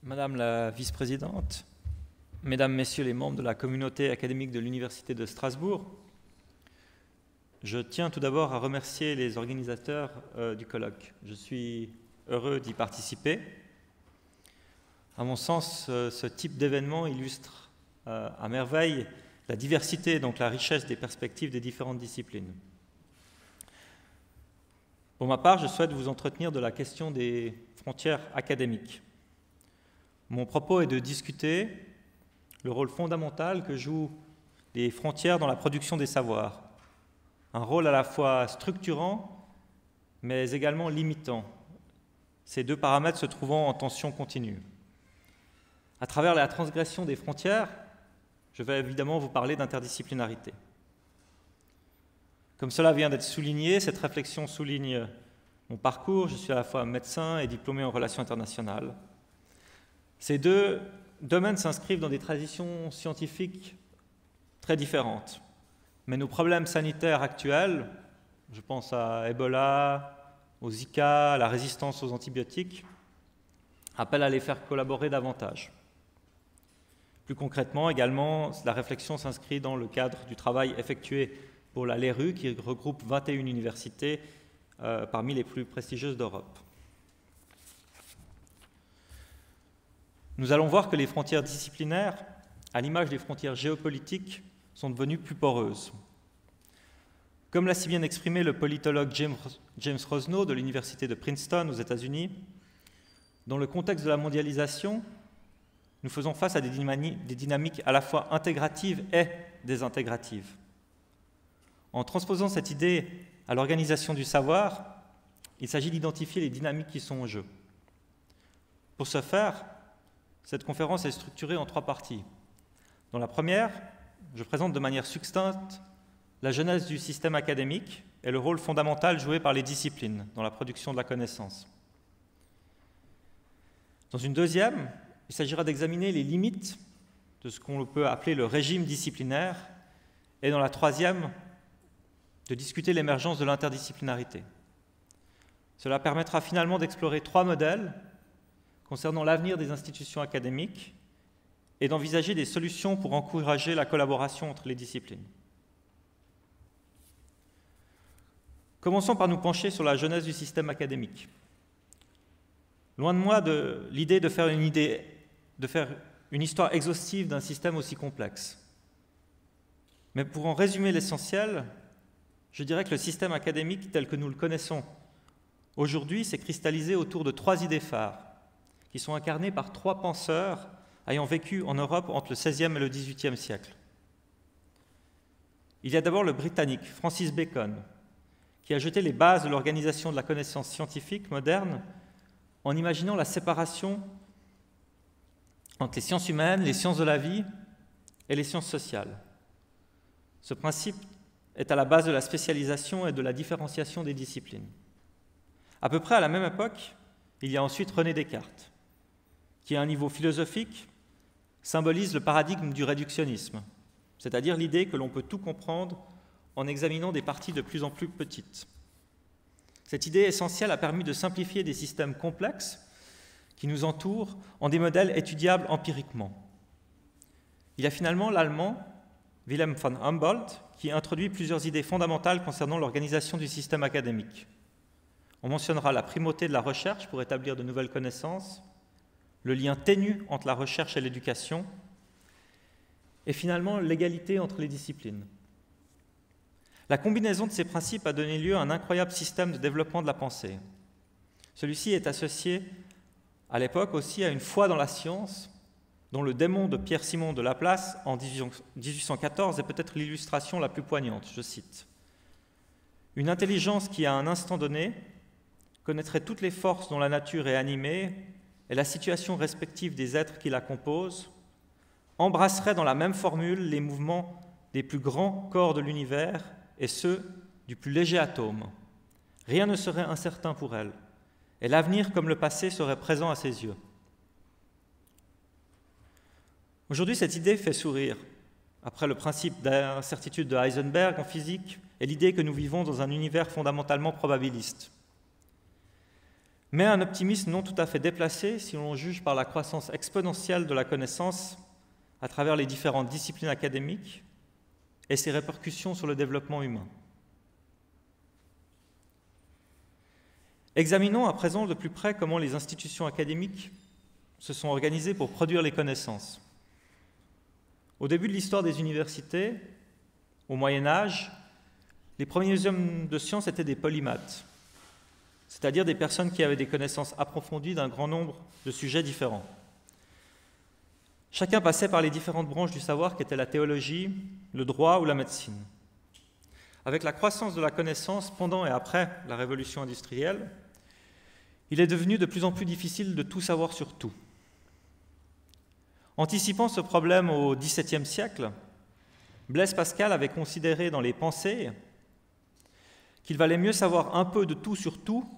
Madame la vice-présidente, Mesdames, Messieurs les membres de la communauté académique de l'Université de Strasbourg, je tiens tout d'abord à remercier les organisateurs du colloque. Je suis heureux d'y participer. À mon sens, ce type d'événement illustre à merveille la diversité, donc la richesse des perspectives des différentes disciplines. Pour ma part, je souhaite vous entretenir de la question des frontières académiques. Mon propos est de discuter le rôle fondamental que jouent les frontières dans la production des savoirs, un rôle à la fois structurant, mais également limitant, ces deux paramètres se trouvant en tension continue. À travers la transgression des frontières, je vais évidemment vous parler d'interdisciplinarité. Comme cela vient d'être souligné, cette réflexion souligne mon parcours. Je suis à la fois médecin et diplômé en relations internationales. Ces deux domaines s'inscrivent dans des traditions scientifiques très différentes. Mais nos problèmes sanitaires actuels, je pense à Ebola, au Zika, à la résistance aux antibiotiques, appellent à les faire collaborer davantage. Plus concrètement, également, la réflexion s'inscrit dans le cadre du travail effectué pour la LERU, qui regroupe 21 universités parmi les plus prestigieuses d'Europe. Nous allons voir que les frontières disciplinaires, à l'image des frontières géopolitiques, sont devenues plus poreuses. Comme l'a si bien exprimé le politologue James Rosno de l'université de Princeton aux États-Unis, dans le contexte de la mondialisation, nous faisons face à des dynamiques à la fois intégratives et désintégratives. En transposant cette idée à l'organisation du savoir, il s'agit d'identifier les dynamiques qui sont en jeu. Pour ce faire, cette conférence est structurée en 3 parties. Dans la première, je présente de manière succincte la genèse du système académique et le rôle fondamental joué par les disciplines dans la production de la connaissance. Dans une deuxième, il s'agira d'examiner les limites de ce qu'on peut appeler le régime disciplinaire, et dans la troisième, de discuter l'émergence de l'interdisciplinarité. Cela permettra finalement d'explorer 3 modèles concernant l'avenir des institutions académiques et d'envisager des solutions pour encourager la collaboration entre les disciplines. Commençons par nous pencher sur la genèse du système académique. Loin de moi l'idée de faire une histoire exhaustive d'un système aussi complexe. Mais pour en résumer l'essentiel, je dirais que le système académique tel que nous le connaissons aujourd'hui s'est cristallisé autour de 3 idées phares, qui sont incarnées par 3 penseurs ayant vécu en Europe entre le XVIe et le XVIIIe siècle. Il y a d'abord le Britannique Francis Bacon, qui a jeté les bases de l'organisation de la connaissance scientifique moderne en imaginant la séparation entre les sciences humaines, les sciences de la vie et les sciences sociales. Ce principe est à la base de la spécialisation et de la différenciation des disciplines. À peu près à la même époque, il y a ensuite René Descartes, qui à un niveau philosophique symbolise le paradigme du réductionnisme, c'est-à-dire l'idée que l'on peut tout comprendre en examinant des parties de plus en plus petites. Cette idée essentielle a permis de simplifier des systèmes complexes qui nous entourent en des modèles étudiables empiriquement. Il y a finalement l'Allemand Wilhelm von Humboldt qui introduit plusieurs idées fondamentales concernant l'organisation du système académique. On mentionnera la primauté de la recherche pour établir de nouvelles connaissances, le lien ténu entre la recherche et l'éducation, et finalement l'égalité entre les disciplines. La combinaison de ces principes a donné lieu à un incroyable système de développement de la pensée. Celui-ci est associé à l'époque aussi à une foi dans la science, dont le démon de Pierre-Simon de Laplace en 1814 est peut-être l'illustration la plus poignante, je cite. Une intelligence qui, à un instant donné, connaîtrait toutes les forces dont la nature est animée et la situation respective des êtres qui la composent, embrasserait dans la même formule les mouvements des plus grands corps de l'univers et ceux du plus léger atome. Rien ne serait incertain pour elle, et l'avenir comme le passé serait présent à ses yeux. Aujourd'hui, cette idée fait sourire, après le principe d'incertitude de Heisenberg en physique et l'idée que nous vivons dans un univers fondamentalement probabiliste. mais un optimisme non tout à fait déplacé si l'on juge par la croissance exponentielle de la connaissance à travers les différentes disciplines académiques et ses répercussions sur le développement humain. Examinons à présent de plus près comment les institutions académiques se sont organisées pour produire les connaissances. Au début de l'histoire des universités, au Moyen Âge, les premiers hommes de science étaient des polymathes, c'est-à-dire des personnes qui avaient des connaissances approfondies d'un grand nombre de sujets différents. Chacun passait par les différentes branches du savoir qu'étaient la théologie, le droit ou la médecine. Avec la croissance de la connaissance pendant et après la révolution industrielle, il est devenu de plus en plus difficile de tout savoir sur tout. Anticipant ce problème au XVIIe siècle, Blaise Pascal avait considéré dans les Pensées qu'il valait mieux savoir un peu de tout sur tout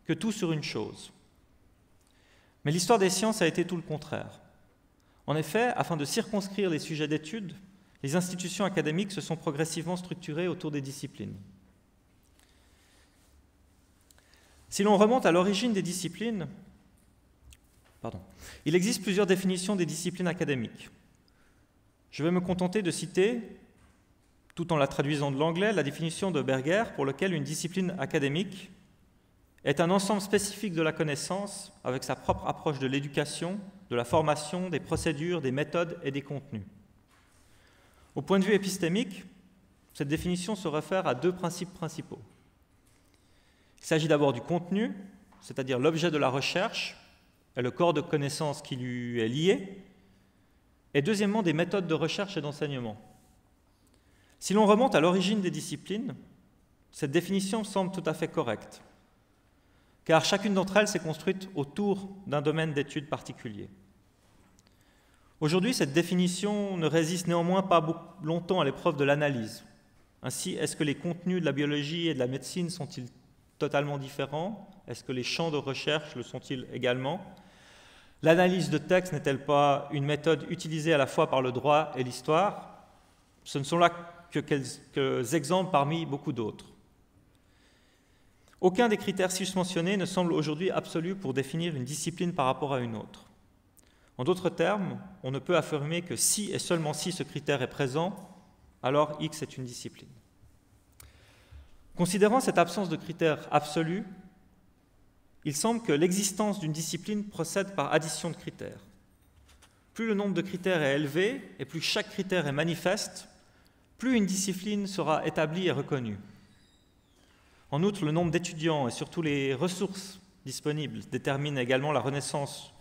que tout sur une chose. Mais l'histoire des sciences a été tout le contraire. En effet, afin de circonscrire les sujets d'étude, les institutions académiques se sont progressivement structurées autour des disciplines. Si l'on remonte à l'origine des disciplines, il existe plusieurs définitions des disciplines académiques. Je vais me contenter de citer, tout en la traduisant de l'anglais, la définition de Berger, pour laquelle une discipline académique est un ensemble spécifique de la connaissance avec sa propre approche de l'éducation, de la formation, des procédures, des méthodes et des contenus. Au point de vue épistémique, cette définition se réfère à deux principes principaux. Il s'agit d'abord du contenu, c'est-à-dire l'objet de la recherche et le corps de connaissances qui lui est lié, et deuxièmement des méthodes de recherche et d'enseignement. Si l'on remonte à l'origine des disciplines, cette définition semble tout à fait correcte, car chacune d'entre elles s'est construite autour d'un domaine d'étude particulier. Aujourd'hui, cette définition ne résiste néanmoins pas longtemps à l'épreuve de l'analyse. Ainsi, est-ce que les contenus de la biologie et de la médecine sont-ils totalement différents? Est-ce que les champs de recherche le sont-ils également? L'analyse de texte n'est-elle pas une méthode utilisée à la fois par le droit et l'histoire? Ce ne sont là que quelques exemples parmi beaucoup d'autres. Aucun des critères susmentionnés ne semble aujourd'hui absolu pour définir une discipline par rapport à une autre. En d'autres termes, on ne peut affirmer que si et seulement si ce critère est présent, alors X est une discipline. Considérant cette absence de critères absolus, il semble que l'existence d'une discipline procède par addition de critères. Plus le nombre de critères est élevé et plus chaque critère est manifeste, plus une discipline sera établie et reconnue. En outre, le nombre d'étudiants et surtout les ressources disponibles déterminent également la reconnaissance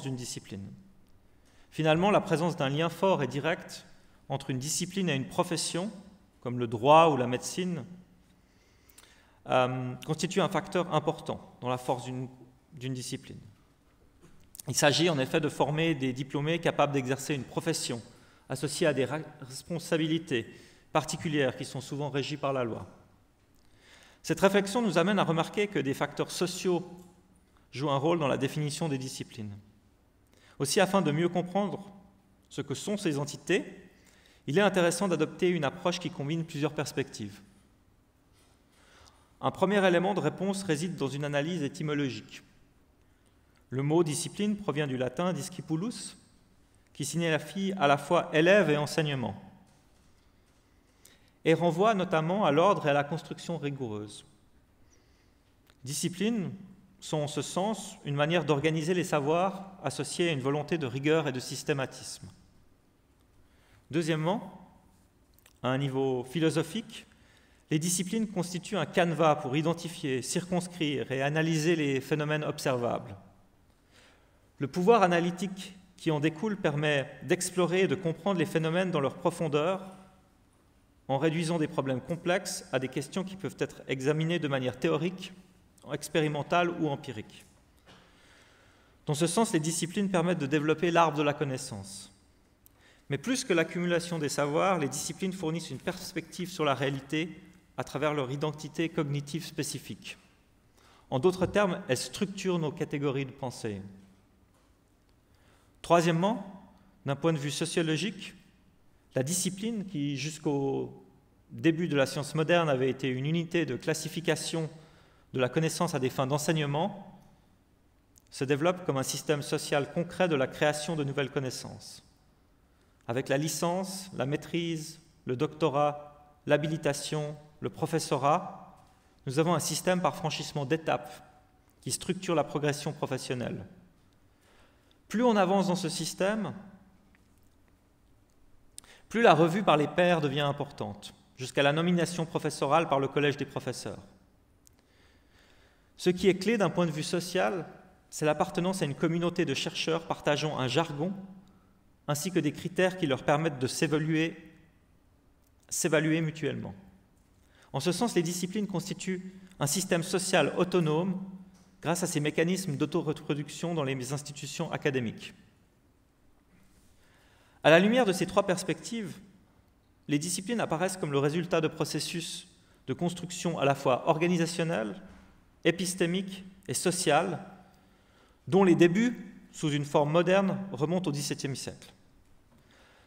d'une discipline. Finalement, la présence d'un lien fort et direct entre une discipline et une profession, comme le droit ou la médecine, constitue un facteur important dans la force d'une discipline. Il s'agit en effet de former des diplômés capables d'exercer une profession associée à des responsabilités particulières qui sont souvent régies par la loi. Cette réflexion nous amène à remarquer que des facteurs sociaux jouent un rôle dans la définition des disciplines. Aussi, afin de mieux comprendre ce que sont ces entités, il est intéressant d'adopter une approche qui combine plusieurs perspectives. Un premier élément de réponse réside dans une analyse étymologique. Le mot discipline provient du latin discipulus, qui signifie à la fois élève et enseignement, et renvoie notamment à l'ordre et à la construction rigoureuse. Disciplines sont en ce sens une manière d'organiser les savoirs associée à une volonté de rigueur et de systématisme. Deuxièmement, à un niveau philosophique, les disciplines constituent un canevas pour identifier, circonscrire et analyser les phénomènes observables. Le pouvoir analytique qui en découle permet d'explorer et de comprendre les phénomènes dans leur profondeur en réduisant des problèmes complexes à des questions qui peuvent être examinées de manière théorique, expérimentale ou empirique. Dans ce sens, les disciplines permettent de développer l'arbre de la connaissance. Mais plus que l'accumulation des savoirs, les disciplines fournissent une perspective sur la réalité à travers leur identité cognitive spécifique. En d'autres termes, elles structurent nos catégories de pensée. Troisièmement, d'un point de vue sociologique, la discipline, qui jusqu'au début de la science moderne avait été une unité de classification de la connaissance à des fins d'enseignement, se développe comme un système social concret de la création de nouvelles connaissances. Avec la licence, la maîtrise, le doctorat, l'habilitation, le professorat, nous avons un système par franchissement d'étapes qui structure la progression professionnelle. Plus on avance dans ce système, plus la revue par les pairs devient importante, jusqu'à la nomination professorale par le collège des professeurs. Ce qui est clé d'un point de vue social, c'est l'appartenance à une communauté de chercheurs partageant un jargon ainsi que des critères qui leur permettent de s'évaluer mutuellement. En ce sens, les disciplines constituent un système social autonome grâce à ces mécanismes d'autoreproduction dans les institutions académiques. À la lumière de ces trois perspectives, les disciplines apparaissent comme le résultat de processus de construction à la fois organisationnel, épistémique et social, dont les débuts, sous une forme moderne, remontent au XVIIe siècle.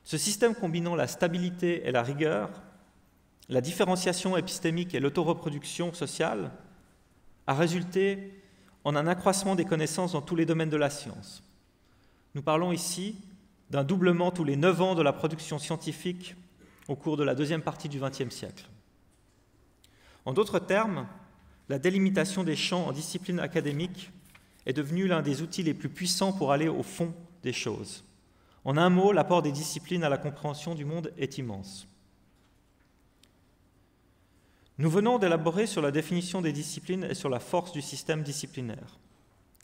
Ce système combinant la stabilité et la rigueur, la différenciation épistémique et l'autoreproduction sociale, a résulté en un accroissement des connaissances dans tous les domaines de la science. Nous parlons ici d'un doublement tous les 9 ans de la production scientifique au cours de la deuxième partie du XXe siècle. En d'autres termes, la délimitation des champs en disciplines académiques est devenue l'un des outils les plus puissants pour aller au fond des choses. En un mot, l'apport des disciplines à la compréhension du monde est immense. Nous venons d'élaborer sur la définition des disciplines et sur la force du système disciplinaire.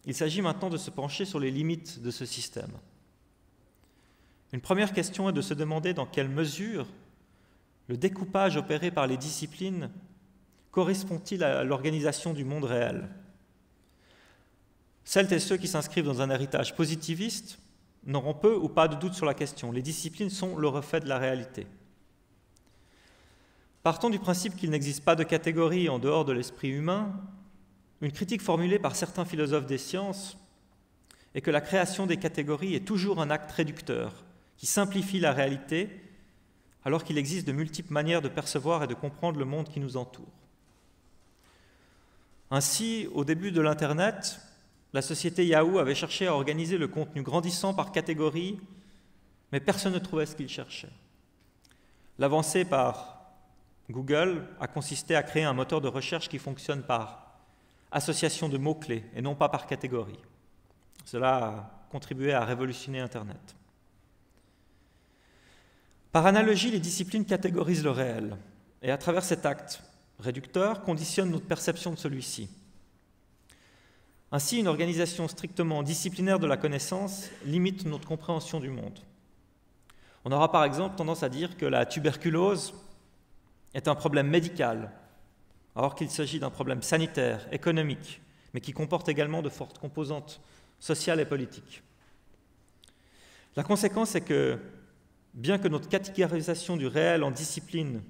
Il s'agit maintenant de se pencher sur les limites de ce système. Une première question est de se demander dans quelle mesure le découpage opéré par les disciplines correspond-il à l'organisation du monde réel. Celles et ceux qui s'inscrivent dans un héritage positiviste n'auront peu ou pas de doute sur la question. Les disciplines sont le reflet de la réalité. Partons du principe qu'il n'existe pas de catégorie en dehors de l'esprit humain. Une critique formulée par certains philosophes des sciences est que la création des catégories est toujours un acte réducteur qui simplifie la réalité alors qu'il existe de multiples manières de percevoir et de comprendre le monde qui nous entoure. Ainsi, au début de l'Internet, la société Yahoo avait cherché à organiser le contenu grandissant par catégories, mais personne ne trouvait ce qu'il cherchait. L'avancée par Google a consisté à créer un moteur de recherche qui fonctionne par association de mots-clés et non pas par catégorie. Cela a contribué à révolutionner Internet. Par analogie, les disciplines catégorisent le réel et à travers cet acte réducteur conditionnent notre perception de celui-ci. Ainsi, une organisation strictement disciplinaire de la connaissance limite notre compréhension du monde. On aura par exemple tendance à dire que la tuberculose est un problème médical, alors qu'il s'agit d'un problème sanitaire, économique, mais qui comporte également de fortes composantes sociales et politiques. La conséquence est que, bien que notre catégorisation du réel en disciplines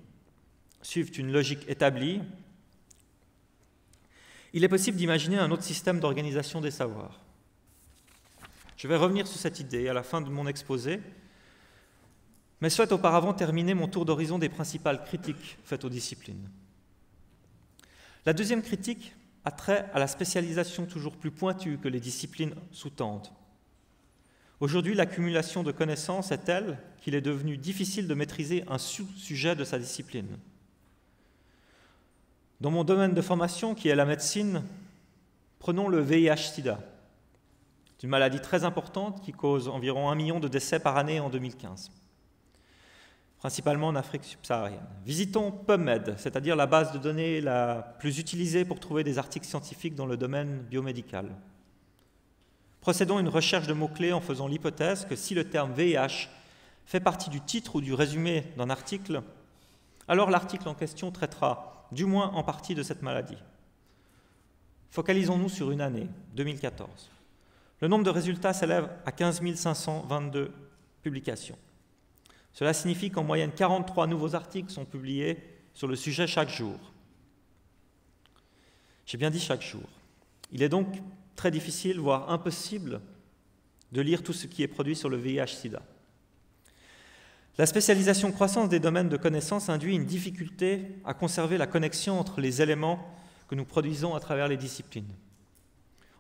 suive une logique établie, il est possible d'imaginer un autre système d'organisation des savoirs. Je vais revenir sur cette idée à la fin de mon exposé, mais souhaite auparavant terminer mon tour d'horizon des principales critiques faites aux disciplines. La deuxième critique a trait à la spécialisation toujours plus pointue que les disciplines sous-tendent. Aujourd'hui, l'accumulation de connaissances est telle qu'il est devenu difficile de maîtriser un sous-sujet de sa discipline. Dans mon domaine de formation, qui est la médecine, prenons le VIH-Sida. C'est une maladie très importante qui cause environ 1 million de décès par année en 2015, principalement en Afrique subsaharienne. Visitons PubMed, c'est-à-dire la base de données la plus utilisée pour trouver des articles scientifiques dans le domaine biomédical. Procédons à une recherche de mots-clés en faisant l'hypothèse que si le terme VIH fait partie du titre ou du résumé d'un article, alors l'article en question traitera du moins en partie de cette maladie. Focalisons-nous sur une année, 2014. Le nombre de résultats s'élève à 15 522 publications. Cela signifie qu'en moyenne 43 nouveaux articles sont publiés sur le sujet chaque jour. J'ai bien dit chaque jour. Il est donc très difficile, voire impossible, de lire tout ce qui est produit sur le VIH-Sida. La spécialisation croissante des domaines de connaissances induit une difficulté à conserver la connexion entre les éléments que nous produisons à travers les disciplines.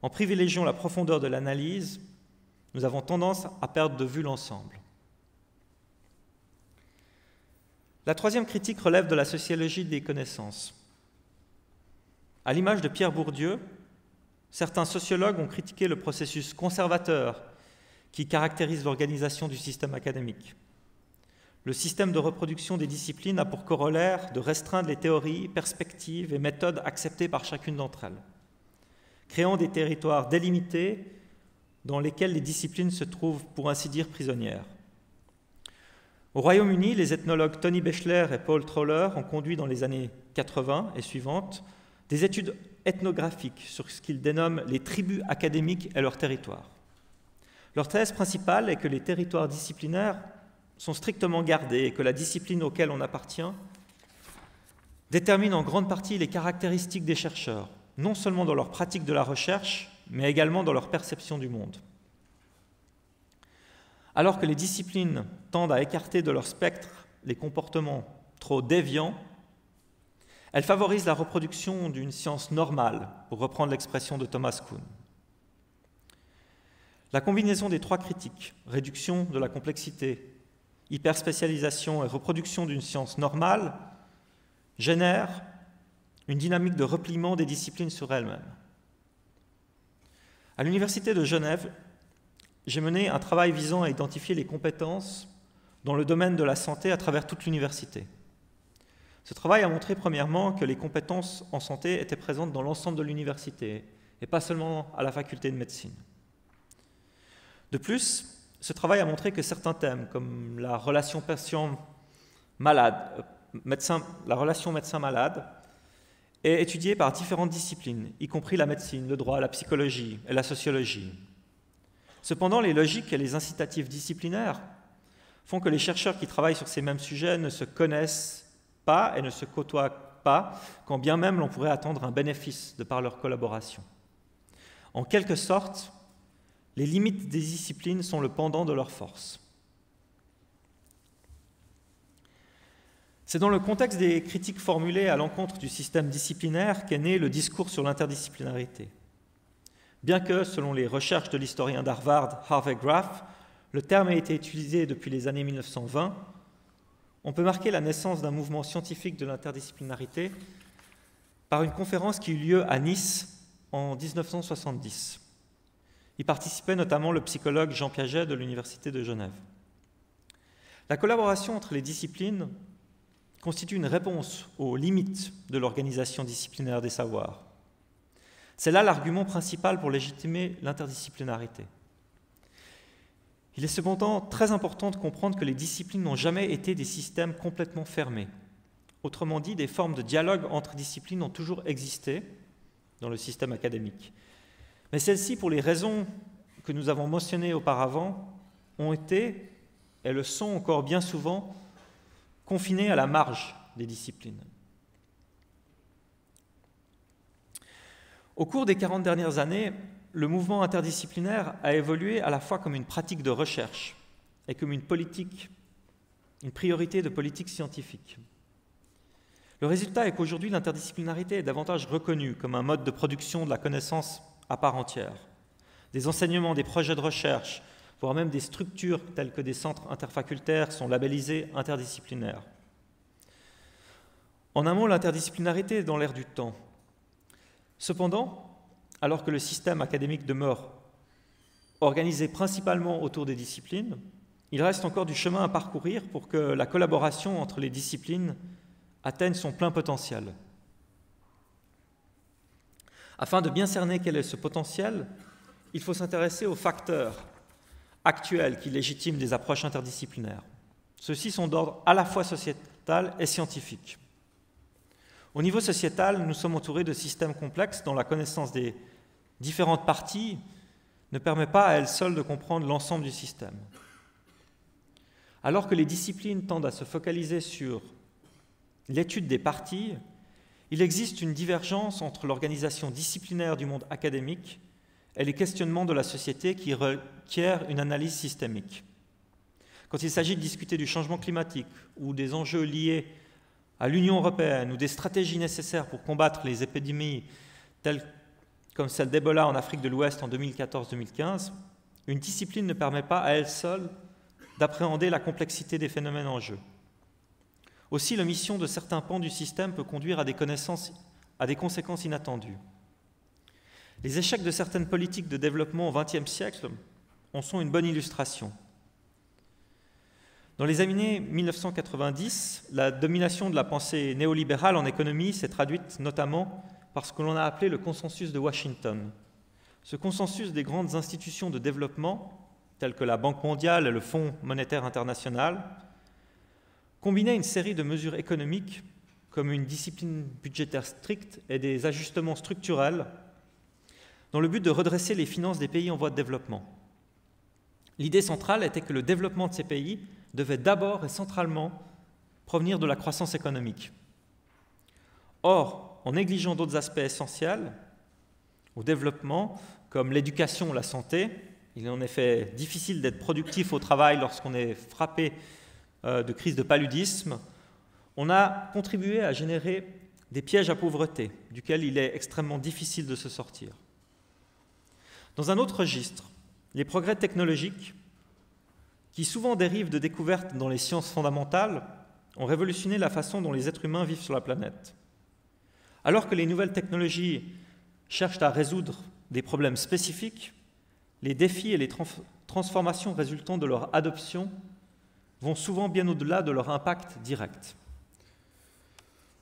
En privilégiant la profondeur de l'analyse, nous avons tendance à perdre de vue l'ensemble. La troisième critique relève de la sociologie des connaissances. À l'image de Pierre Bourdieu, certains sociologues ont critiqué le processus conservateur qui caractérise l'organisation du système académique. Le système de reproduction des disciplines a pour corollaire de restreindre les théories, perspectives et méthodes acceptées par chacune d'entre elles, créant des territoires délimités dans lesquels les disciplines se trouvent, pour ainsi dire, prisonnières. Au Royaume-Uni, les ethnologues Tony Bechler et Paul Troller ont conduit dans les années 80 et suivantes des études ethnographiques sur ce qu'ils dénomment les tribus académiques et leurs territoires. Leur thèse principale est que les territoires disciplinaires sont strictement gardés et que la discipline auquel on appartient détermine en grande partie les caractéristiques des chercheurs, non seulement dans leur pratique de la recherche, mais également dans leur perception du monde. Alors que les disciplines tendent à écarter de leur spectre les comportements trop déviants, elles favorisent la reproduction d'une science normale, pour reprendre l'expression de Thomas Kuhn. La combinaison des trois critiques, réduction de la complexité, hyperspécialisation et reproduction d'une science normale, génère une dynamique de repliement des disciplines sur elles-mêmes. À l'Université de Genève, j'ai mené un travail visant à identifier les compétences dans le domaine de la santé à travers toute l'université. Ce travail a montré premièrement que les compétences en santé étaient présentes dans l'ensemble de l'université et pas seulement à la faculté de médecine. De plus, ce travail a montré que certains thèmes, comme la relation médecin-malade, est étudié par différentes disciplines, y compris la médecine, le droit, la psychologie et la sociologie. Cependant, les logiques et les incitatifs disciplinaires font que les chercheurs qui travaillent sur ces mêmes sujets ne se connaissent pas et ne se côtoient pas, quand bien même l'on pourrait attendre un bénéfice de par leur collaboration. En quelque sorte, les limites des disciplines sont le pendant de leur force. C'est dans le contexte des critiques formulées à l'encontre du système disciplinaire qu'est né le discours sur l'interdisciplinarité. Bien que, selon les recherches de l'historien d'Harvard, Harvey Graff, le terme ait été utilisé depuis les années 1920, on peut marquer la naissance d'un mouvement scientifique de l'interdisciplinarité par une conférence qui eut lieu à Nice en 1970. Y participait notamment le psychologue Jean Piaget de l'Université de Genève. La collaboration entre les disciplines constitue une réponse aux limites de l'organisation disciplinaire des savoirs. C'est là l'argument principal pour légitimer l'interdisciplinarité. Il est cependant très important de comprendre que les disciplines n'ont jamais été des systèmes complètement fermés. Autrement dit, des formes de dialogue entre disciplines ont toujours existé dans le système académique. Mais celles-ci, pour les raisons que nous avons mentionnées auparavant, ont été, et le sont encore bien souvent, confinées à la marge des disciplines. Au cours des 40 dernières années, le mouvement interdisciplinaire a évolué à la fois comme une pratique de recherche et comme une priorité de politique scientifique. Le résultat est qu'aujourd'hui, l'interdisciplinarité est davantage reconnue comme un mode de production de la connaissance à part entière. Des enseignements, des projets de recherche, voire même des structures telles que des centres interfacultaires sont labellisés interdisciplinaires. En un mot, l'interdisciplinarité est dans l'air du temps. Cependant, alors que le système académique demeure organisé principalement autour des disciplines, il reste encore du chemin à parcourir pour que la collaboration entre les disciplines atteigne son plein potentiel. Afin de bien cerner quel est ce potentiel, il faut s'intéresser aux facteurs actuels qui légitiment des approches interdisciplinaires. Ceux-ci sont d'ordre à la fois sociétal et scientifique. Au niveau sociétal, nous sommes entourés de systèmes complexes dont la connaissance des différentes parties ne permet pas à elle seule de comprendre l'ensemble du système. Alors que les disciplines tendent à se focaliser sur l'étude des parties, il existe une divergence entre l'organisation disciplinaire du monde académique et les questionnements de la société qui requièrent une analyse systémique. Quand il s'agit de discuter du changement climatique ou des enjeux liés à l'Union européenne ou des stratégies nécessaires pour combattre les épidémies telles comme celle d'Ebola en Afrique de l'Ouest en 2014-2015, une discipline ne permet pas à elle seule d'appréhender la complexité des phénomènes en jeu. Aussi, l'omission de certains pans du système peut conduire à des conséquences inattendues. Les échecs de certaines politiques de développement au XXe siècle en sont une bonne illustration. Dans les années 1990, la domination de la pensée néolibérale en économie s'est traduite notamment par ce que l'on a appelé le consensus de Washington. Ce consensus des grandes institutions de développement, telles que la Banque mondiale et le Fonds monétaire international, combinait une série de mesures économiques comme une discipline budgétaire stricte et des ajustements structurels dans le but de redresser les finances des pays en voie de développement. L'idée centrale était que le développement de ces pays devait d'abord et centralement provenir de la croissance économique. Or, en négligeant d'autres aspects essentiels au développement, comme l'éducation ou la santé, il est en effet difficile d'être productif au travail lorsqu'on est frappé de crise de paludisme, on a contribué à générer des pièges à pauvreté, duquel il est extrêmement difficile de se sortir. Dans un autre registre, les progrès technologiques, qui souvent dérivent de découvertes dans les sciences fondamentales, ont révolutionné la façon dont les êtres humains vivent sur la planète. Alors que les nouvelles technologies cherchent à résoudre des problèmes spécifiques, les défis et les transformations résultant de leur adoption vont souvent bien au-delà de leur impact direct.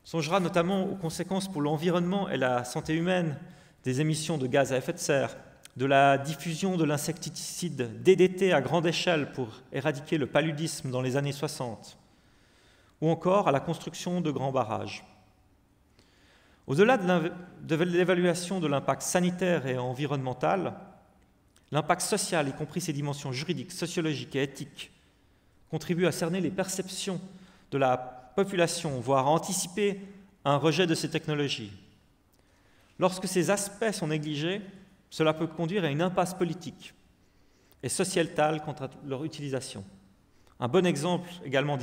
On songera notamment aux conséquences pour l'environnement et la santé humaine des émissions de gaz à effet de serre, de la diffusion de l'insecticide DDT à grande échelle pour éradiquer le paludisme dans les années 60, ou encore à la construction de grands barrages. Au-delà de l'évaluation de l'impact sanitaire et environnemental, l'impact social, y compris ses dimensions juridiques, sociologiques et éthiques, contribue à cerner les perceptions de la population, voire à anticiper un rejet de ces technologies. Lorsque ces aspects sont négligés, cela peut conduire à une impasse politique et sociétale quant à leur utilisation. Un bon exemple, également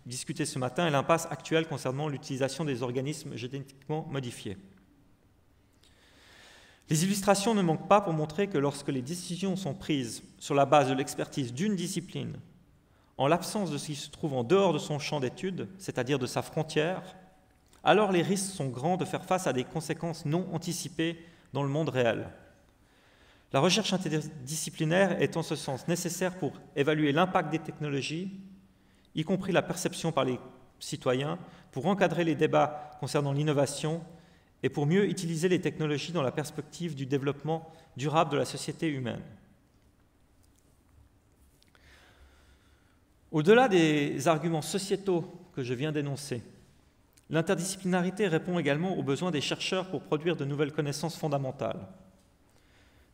discuté ce matin, est l'impasse actuelle concernant l'utilisation des organismes génétiquement modifiés. Les illustrations ne manquent pas pour montrer que lorsque les décisions sont prises sur la base de l'expertise d'une discipline, en l'absence de ce qui se trouve en dehors de son champ d'étude, c'est-à-dire de sa frontière, alors les risques sont grands de faire face à des conséquences non anticipées dans le monde réel. La recherche interdisciplinaire est en ce sens nécessaire pour évaluer l'impact des technologies, y compris la perception par les citoyens, pour encadrer les débats concernant l'innovation et pour mieux utiliser les technologies dans la perspective du développement durable de la société humaine. Au-delà des arguments sociétaux que je viens d'énoncer, l'interdisciplinarité répond également aux besoins des chercheurs pour produire de nouvelles connaissances fondamentales.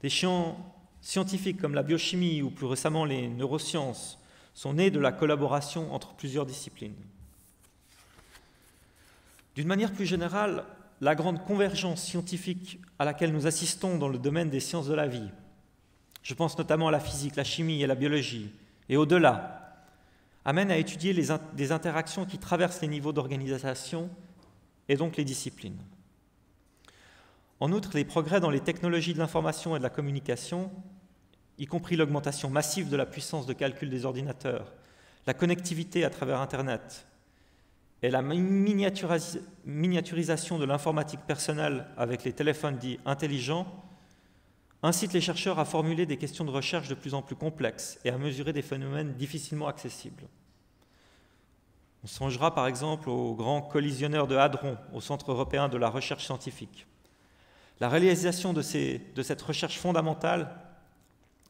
Des champs scientifiques comme la biochimie ou plus récemment les neurosciences sont nés de la collaboration entre plusieurs disciplines. D'une manière plus générale, la grande convergence scientifique à laquelle nous assistons dans le domaine des sciences de la vie, je pense notamment à la physique, la chimie et la biologie, et au-delà, amène à étudier des interactions qui traversent les niveaux d'organisation et donc les disciplines. En outre, les progrès dans les technologies de l'information et de la communication, y compris l'augmentation massive de la puissance de calcul des ordinateurs, la connectivité à travers Internet et la miniaturisation de l'informatique personnelle avec les téléphones dits intelligents, incitent les chercheurs à formuler des questions de recherche de plus en plus complexes et à mesurer des phénomènes difficilement accessibles. On songera par exemple au grand collisionneur de Hadron au Centre européen de la recherche scientifique. La réalisation de cette recherche fondamentale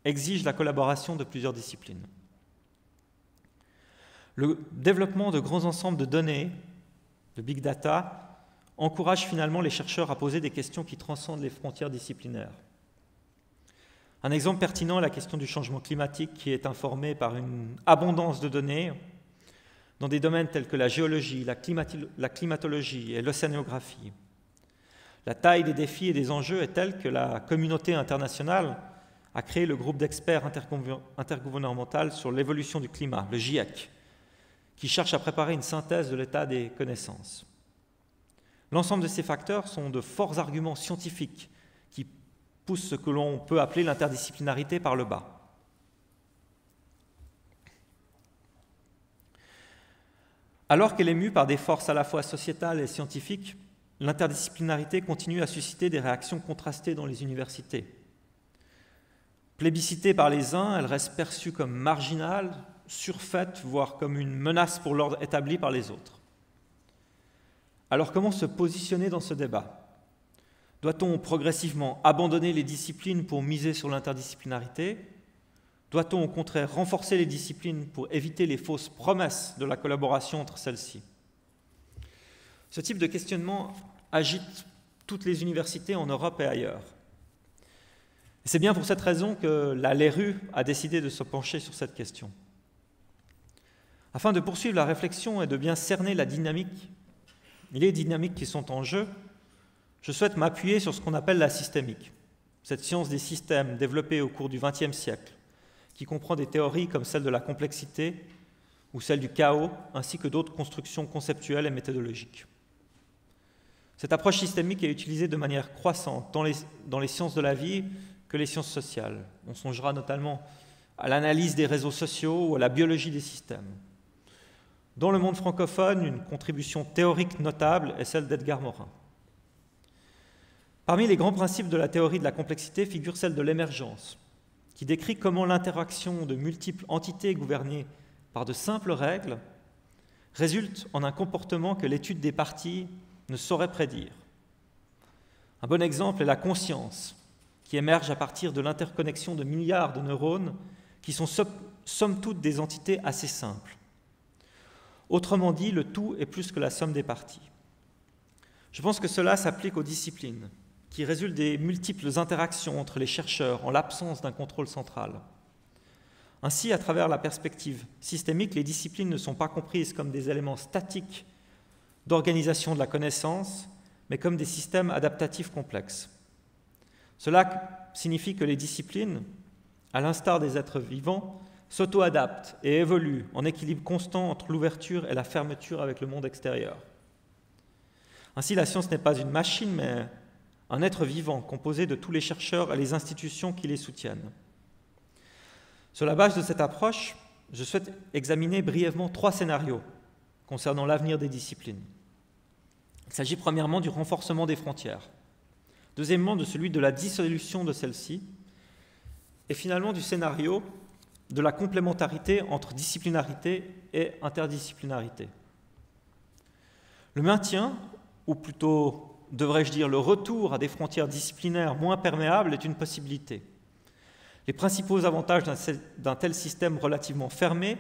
exige la collaboration de plusieurs disciplines. Le développement de grands ensembles de données, de big data, encourage finalement les chercheurs à poser des questions qui transcendent les frontières disciplinaires. Un exemple pertinent est la question du changement climatique qui est informée par une abondance de données dans des domaines tels que la géologie, la climatologie et l'océanographie. La taille des défis et des enjeux est telle que la communauté internationale a créé le groupe d'experts intergouvernemental sur l'évolution du climat, le GIEC, qui cherche à préparer une synthèse de l'état des connaissances. L'ensemble de ces facteurs sont de forts arguments scientifiques qui pousse ce que l'on peut appeler l'interdisciplinarité par le bas. Alors qu'elle est mue par des forces à la fois sociétales et scientifiques, l'interdisciplinarité continue à susciter des réactions contrastées dans les universités. Plébiscitée par les uns, elle reste perçue comme marginale, surfaite, voire comme une menace pour l'ordre établi par les autres. Alors comment se positionner dans ce débat ? Doit-on progressivement abandonner les disciplines pour miser sur l'interdisciplinarité ? Doit-on au contraire renforcer les disciplines pour éviter les fausses promesses de la collaboration entre celles-ci ? Ce type de questionnement agite toutes les universités en Europe et ailleurs. Et c'est bien pour cette raison que la LERU a décidé de se pencher sur cette question. Afin de poursuivre la réflexion et de bien cerner les dynamiques qui sont en jeu, je souhaite m'appuyer sur ce qu'on appelle la systémique, cette science des systèmes développée au cours du XXe siècle, qui comprend des théories comme celle de la complexité ou celle du chaos, ainsi que d'autres constructions conceptuelles et méthodologiques. Cette approche systémique est utilisée de manière croissante dans les sciences de la vie que les sciences sociales. On songera notamment à l'analyse des réseaux sociaux ou à la biologie des systèmes. Dans le monde francophone, une contribution théorique notable est celle d'Edgar Morin. Parmi les grands principes de la théorie de la complexité figure celle de l'émergence, qui décrit comment l'interaction de multiples entités gouvernées par de simples règles résulte en un comportement que l'étude des parties ne saurait prédire. Un bon exemple est la conscience, qui émerge à partir de l'interconnexion de milliards de neurones qui sont somme toute des entités assez simples. Autrement dit, le tout est plus que la somme des parties. Je pense que cela s'applique aux disciplines, qui résultent des multiples interactions entre les chercheurs en l'absence d'un contrôle central. Ainsi, à travers la perspective systémique, les disciplines ne sont pas comprises comme des éléments statiques d'organisation de la connaissance, mais comme des systèmes adaptatifs complexes. Cela signifie que les disciplines, à l'instar des êtres vivants, s'auto-adaptent et évoluent en équilibre constant entre l'ouverture et la fermeture avec le monde extérieur. Ainsi, la science n'est pas une machine, mais un être vivant composé de tous les chercheurs et les institutions qui les soutiennent. Sur la base de cette approche, je souhaite examiner brièvement 3 scénarios concernant l'avenir des disciplines. Il s'agit premièrement du renforcement des frontières, deuxièmement de celui de la dissolution de celles-ci, et finalement du scénario de la complémentarité entre disciplinarité et interdisciplinarité. Le maintien, ou plutôt devrais-je dire le retour à des frontières disciplinaires moins perméables est une possibilité. Les principaux avantages d'un tel système relativement fermé,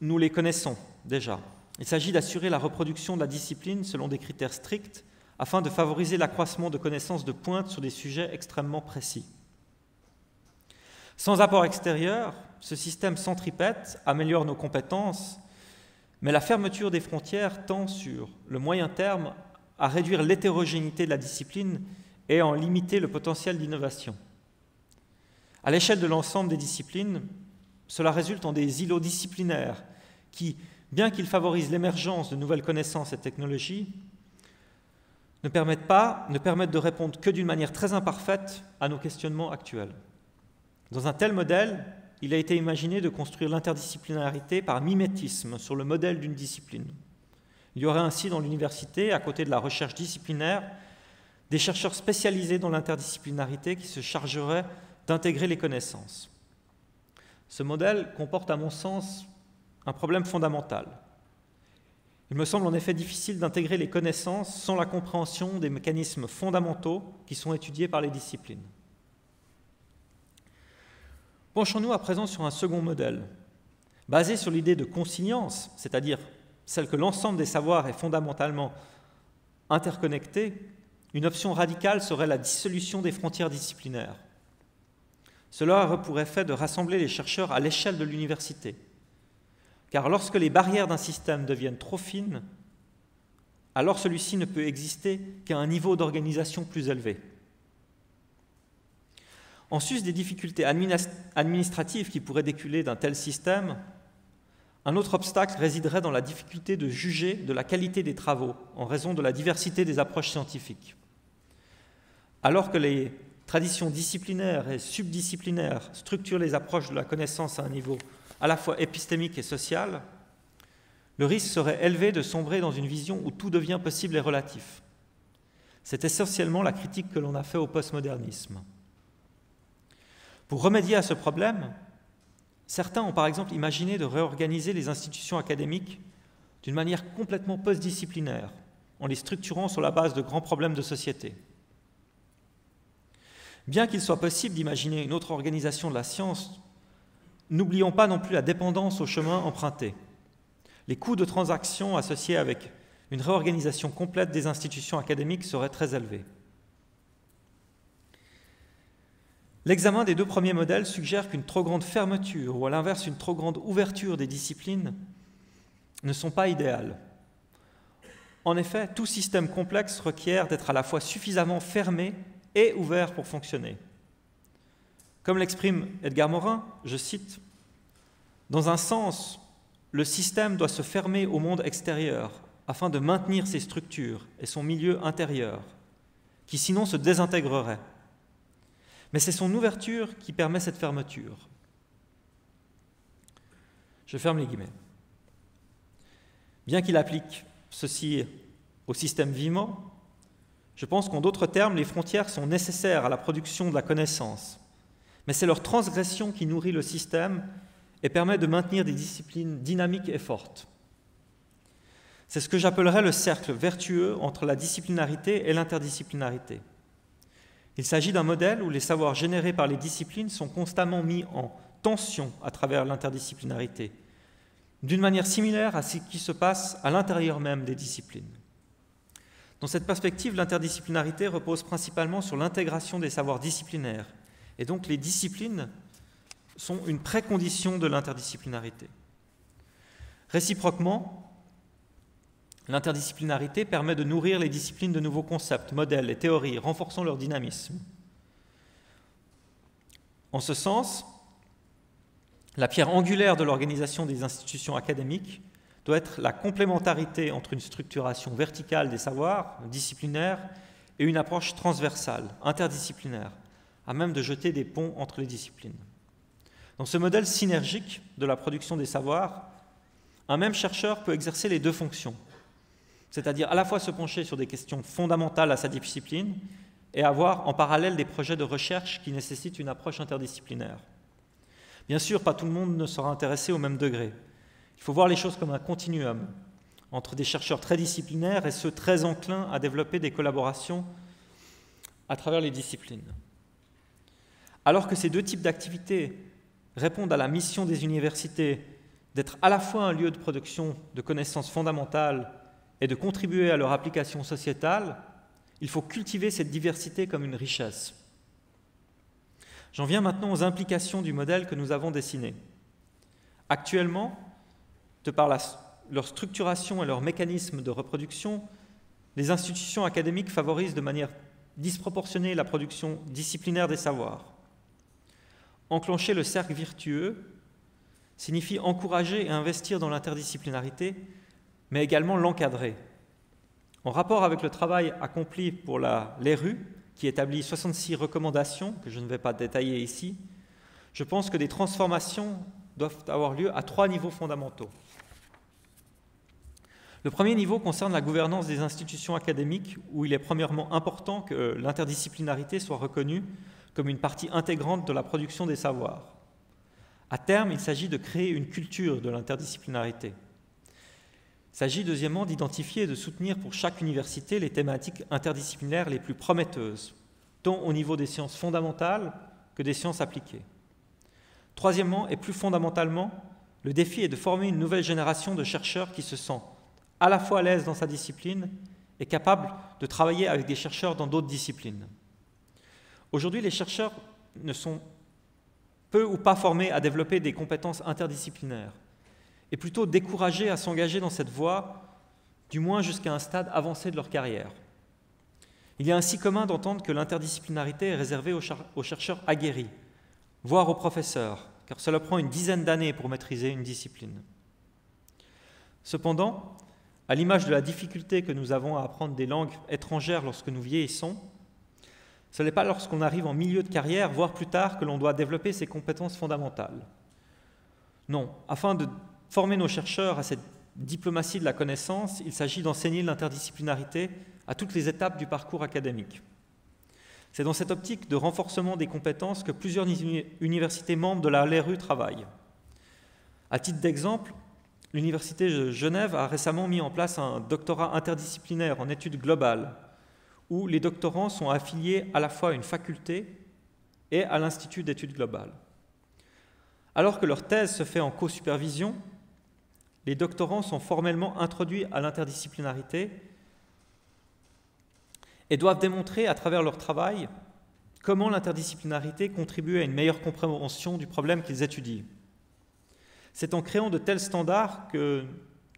nous les connaissons déjà. Il s'agit d'assurer la reproduction de la discipline selon des critères stricts afin de favoriser l'accroissement de connaissances de pointe sur des sujets extrêmement précis. Sans apport extérieur, ce système centripète améliore nos compétences, mais la fermeture des frontières tend sur le moyen terme à réduire l'hétérogénéité de la discipline et à en limiter le potentiel d'innovation. À l'échelle de l'ensemble des disciplines, cela résulte en des îlots disciplinaires qui, bien qu'ils favorisent l'émergence de nouvelles connaissances et technologies, ne permettent de répondre que d'une manière très imparfaite à nos questionnements actuels. Dans un tel modèle, il a été imaginé de construire l'interdisciplinarité par mimétisme sur le modèle d'une discipline. Il y aurait ainsi dans l'université, à côté de la recherche disciplinaire, des chercheurs spécialisés dans l'interdisciplinarité qui se chargeraient d'intégrer les connaissances. Ce modèle comporte, à mon sens, un problème fondamental. Il me semble en effet difficile d'intégrer les connaissances sans la compréhension des mécanismes fondamentaux qui sont étudiés par les disciplines. Penchons-nous à présent sur un second modèle, basé sur l'idée de consilience, c'est-à-dire celle que l'ensemble des savoirs est fondamentalement interconnecté. Une option radicale serait la dissolution des frontières disciplinaires. Cela aurait pour effet de rassembler les chercheurs à l'échelle de l'université. Car lorsque les barrières d'un système deviennent trop fines, alors celui-ci ne peut exister qu'à un niveau d'organisation plus élevé. En sus des difficultés administratives qui pourraient découler d'un tel système, un autre obstacle résiderait dans la difficulté de juger de la qualité des travaux en raison de la diversité des approches scientifiques. Alors que les traditions disciplinaires et subdisciplinaires structurent les approches de la connaissance à un niveau à la fois épistémique et social, le risque serait élevé de sombrer dans une vision où tout devient possible et relatif. C'est essentiellement la critique que l'on a fait au postmodernisme. Pour remédier à ce problème, certains ont par exemple imaginé de réorganiser les institutions académiques d'une manière complètement postdisciplinaire, en les structurant sur la base de grands problèmes de société. Bien qu'il soit possible d'imaginer une autre organisation de la science, n'oublions pas non plus la dépendance au chemin emprunté. Les coûts de transaction associés avec une réorganisation complète des institutions académiques seraient très élevés. L'examen des deux premiers modèles suggère qu'une trop grande fermeture ou à l'inverse une trop grande ouverture des disciplines ne sont pas idéales. En effet, tout système complexe requiert d'être à la fois suffisamment fermé et ouvert pour fonctionner. Comme l'exprime Edgar Morin, je cite, « Dans un sens, le système doit se fermer au monde extérieur afin de maintenir ses structures et son milieu intérieur, qui sinon se désintégrerait. Mais c'est son ouverture qui permet cette fermeture. » Je ferme les guillemets. Bien qu'il applique ceci au système vivant, je pense qu'en d'autres termes, les frontières sont nécessaires à la production de la connaissance, mais c'est leur transgression qui nourrit le système et permet de maintenir des disciplines dynamiques et fortes. C'est ce que j'appellerais le cercle vertueux entre la disciplinarité et l'interdisciplinarité. Il s'agit d'un modèle où les savoirs générés par les disciplines sont constamment mis en tension à travers l'interdisciplinarité, d'une manière similaire à ce qui se passe à l'intérieur même des disciplines. Dans cette perspective, l'interdisciplinarité repose principalement sur l'intégration des savoirs disciplinaires, et donc les disciplines sont une précondition de l'interdisciplinarité. Réciproquement, l'interdisciplinarité permet de nourrir les disciplines de nouveaux concepts, modèles et théories, renforçant leur dynamisme. En ce sens, la pierre angulaire de l'organisation des institutions académiques doit être la complémentarité entre une structuration verticale des savoirs, disciplinaires, et une approche transversale, interdisciplinaire, à même de jeter des ponts entre les disciplines. Dans ce modèle synergique de la production des savoirs, un même chercheur peut exercer les deux fonctions, c'est-à-dire à la fois se pencher sur des questions fondamentales à sa discipline et avoir en parallèle des projets de recherche qui nécessitent une approche interdisciplinaire. Bien sûr, pas tout le monde ne sera intéressé au même degré. Il faut voir les choses comme un continuum entre des chercheurs très disciplinaires et ceux très enclins à développer des collaborations à travers les disciplines. Alors que ces deux types d'activités répondent à la mission des universités d'être à la fois un lieu de production de connaissances fondamentales et de contribuer à leur application sociétale, il faut cultiver cette diversité comme une richesse. J'en viens maintenant aux implications du modèle que nous avons dessiné. Actuellement, de par leur structuration et leur mécanisme de reproduction, les institutions académiques favorisent de manière disproportionnée la production disciplinaire des savoirs. Enclencher le cercle vertueux signifie encourager et investir dans l'interdisciplinarité, mais également l'encadrer. En rapport avec le travail accompli pour l'ERU, qui établit 66 recommandations, que je ne vais pas détailler ici, je pense que des transformations doivent avoir lieu à 3 niveaux fondamentaux. Le premier niveau concerne la gouvernance des institutions académiques, où il est premièrement important que l'interdisciplinarité soit reconnue comme une partie intégrante de la production des savoirs. À terme, il s'agit de créer une culture de l'interdisciplinarité. Il s'agit deuxièmement d'identifier et de soutenir pour chaque université les thématiques interdisciplinaires les plus prometteuses, tant au niveau des sciences fondamentales que des sciences appliquées. Troisièmement, et plus fondamentalement, le défi est de former une nouvelle génération de chercheurs qui se sent à la fois à l'aise dans sa discipline et capable de travailler avec des chercheurs dans d'autres disciplines. Aujourd'hui, les chercheurs ne sont peu ou pas formés à développer des compétences interdisciplinaires et plutôt découragés à s'engager dans cette voie, du moins jusqu'à un stade avancé de leur carrière. Il est ainsi commun d'entendre que l'interdisciplinarité est réservée aux chercheurs aguerris, voire aux professeurs, car cela prend une dizaine d'années pour maîtriser une discipline. Cependant, à l'image de la difficulté que nous avons à apprendre des langues étrangères lorsque nous vieillissons, Ce n'est pas lorsqu'on arrive en milieu de carrière, voire plus tard, que l'on doit développer ces compétences fondamentales. Non, afin de former nos chercheurs à cette diplomatie de la connaissance, il s'agit d'enseigner l'interdisciplinarité à toutes les étapes du parcours académique. C'est dans cette optique de renforcement des compétences que plusieurs universités membres de la LRU travaillent. À titre d'exemple, l'Université de Genève a récemment mis en place un doctorat interdisciplinaire en études globales, où les doctorants sont affiliés à la fois à une faculté et à l'Institut d'études globales. Alors que leur thèse se fait en co-supervision, les doctorants sont formellement introduits à l'interdisciplinarité et doivent démontrer à travers leur travail comment l'interdisciplinarité contribue à une meilleure compréhension du problème qu'ils étudient. C'est en créant de tels standards que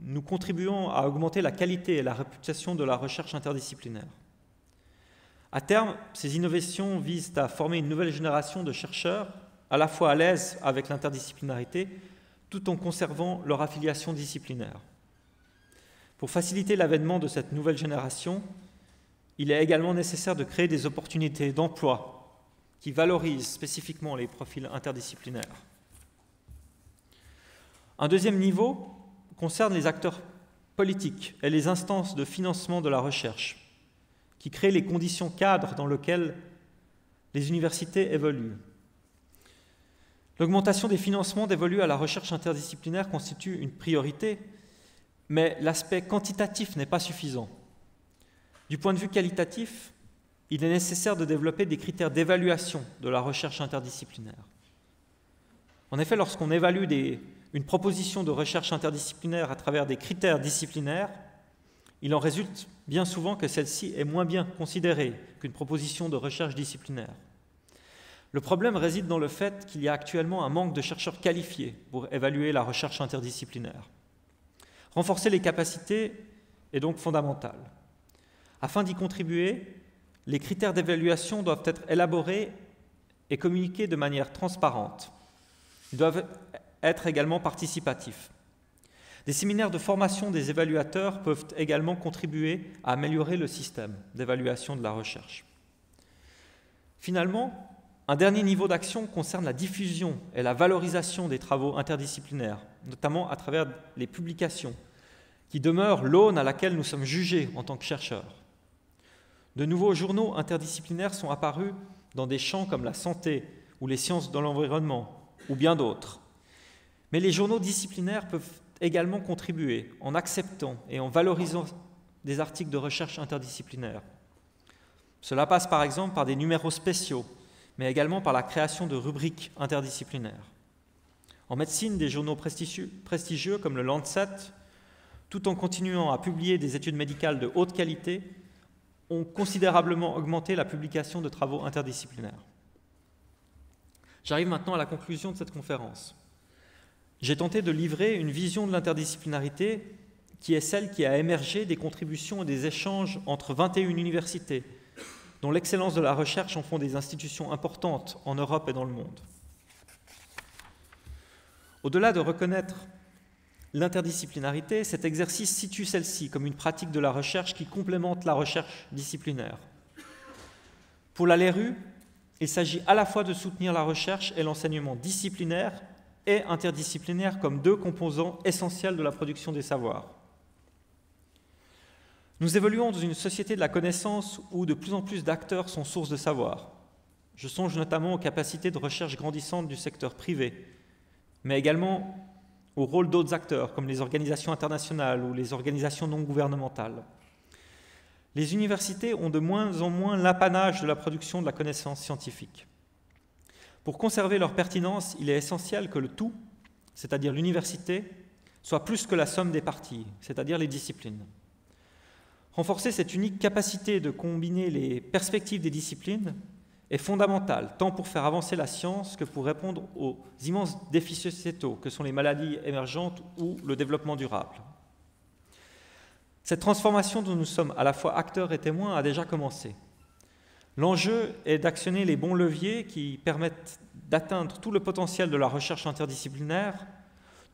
nous contribuons à augmenter la qualité et la réputation de la recherche interdisciplinaire. À terme, ces innovations visent à former une nouvelle génération de chercheurs à la fois à l'aise avec l'interdisciplinarité, tout en conservant leur affiliation disciplinaire. Pour faciliter l'avènement de cette nouvelle génération, il est également nécessaire de créer des opportunités d'emploi qui valorisent spécifiquement les profils interdisciplinaires. Un deuxième niveau concerne les acteurs politiques et les instances de financement de la recherche, qui créent les conditions cadres dans lesquelles les universités évoluent. L'augmentation des financements dévolus à la recherche interdisciplinaire constitue une priorité, mais l'aspect quantitatif n'est pas suffisant. Du point de vue qualitatif, il est nécessaire de développer des critères d'évaluation de la recherche interdisciplinaire. En effet, lorsqu'on évalue une proposition de recherche interdisciplinaire à travers des critères disciplinaires, il en résulte bien souvent que celle-ci est moins bien considérée qu'une proposition de recherche disciplinaire. Le problème réside dans le fait qu'il y a actuellement un manque de chercheurs qualifiés pour évaluer la recherche interdisciplinaire. Renforcer les capacités est donc fondamental. Afin d'y contribuer, les critères d'évaluation doivent être élaborés et communiqués de manière transparente. Ils doivent être également participatifs. Des séminaires de formation des évaluateurs peuvent également contribuer à améliorer le système d'évaluation de la recherche. Finalement, un dernier niveau d'action concerne la diffusion et la valorisation des travaux interdisciplinaires, notamment à travers les publications, qui demeurent l'aune à laquelle nous sommes jugés en tant que chercheurs. De nouveaux journaux interdisciplinaires sont apparus dans des champs comme la santé ou les sciences de l'environnement, ou bien d'autres. Mais les journaux disciplinaires peuvent également contribuer en acceptant et en valorisant des articles de recherche interdisciplinaires. Cela passe par exemple par des numéros spéciaux, mais également par la création de rubriques interdisciplinaires. En médecine, des journaux prestigieux comme le Lancet, tout en continuant à publier des études médicales de haute qualité, ont considérablement augmenté la publication de travaux interdisciplinaires. J'arrive maintenant à la conclusion de cette conférence. J'ai tenté de livrer une vision de l'interdisciplinarité qui est celle qui a émergé des contributions et des échanges entre 21 universités, dont l'excellence de la recherche en font des institutions importantes en Europe et dans le monde. Au-delà de reconnaître l'interdisciplinarité, cet exercice situe celle-ci comme une pratique de la recherche qui complémente la recherche disciplinaire. Pour la LRU, il s'agit à la fois de soutenir la recherche et l'enseignement disciplinaire et interdisciplinaire comme deux composants essentiels de la production des savoirs. Nous évoluons dans une société de la connaissance où de plus en plus d'acteurs sont source de savoir. Je songe notamment aux capacités de recherche grandissantes du secteur privé, mais également au rôle d'autres acteurs, comme les organisations internationales ou les organisations non gouvernementales. Les universités ont de moins en moins l'apanage de la production de la connaissance scientifique. Pour conserver leur pertinence, il est essentiel que le tout, c'est-à-dire l'université, soit plus que la somme des parties, c'est-à-dire les disciplines. Renforcer cette unique capacité de combiner les perspectives des disciplines est fondamental, tant pour faire avancer la science que pour répondre aux immenses défis sociétaux que sont les maladies émergentes ou le développement durable. Cette transformation dont nous sommes à la fois acteurs et témoins a déjà commencé. L'enjeu est d'actionner les bons leviers qui permettent d'atteindre tout le potentiel de la recherche interdisciplinaire,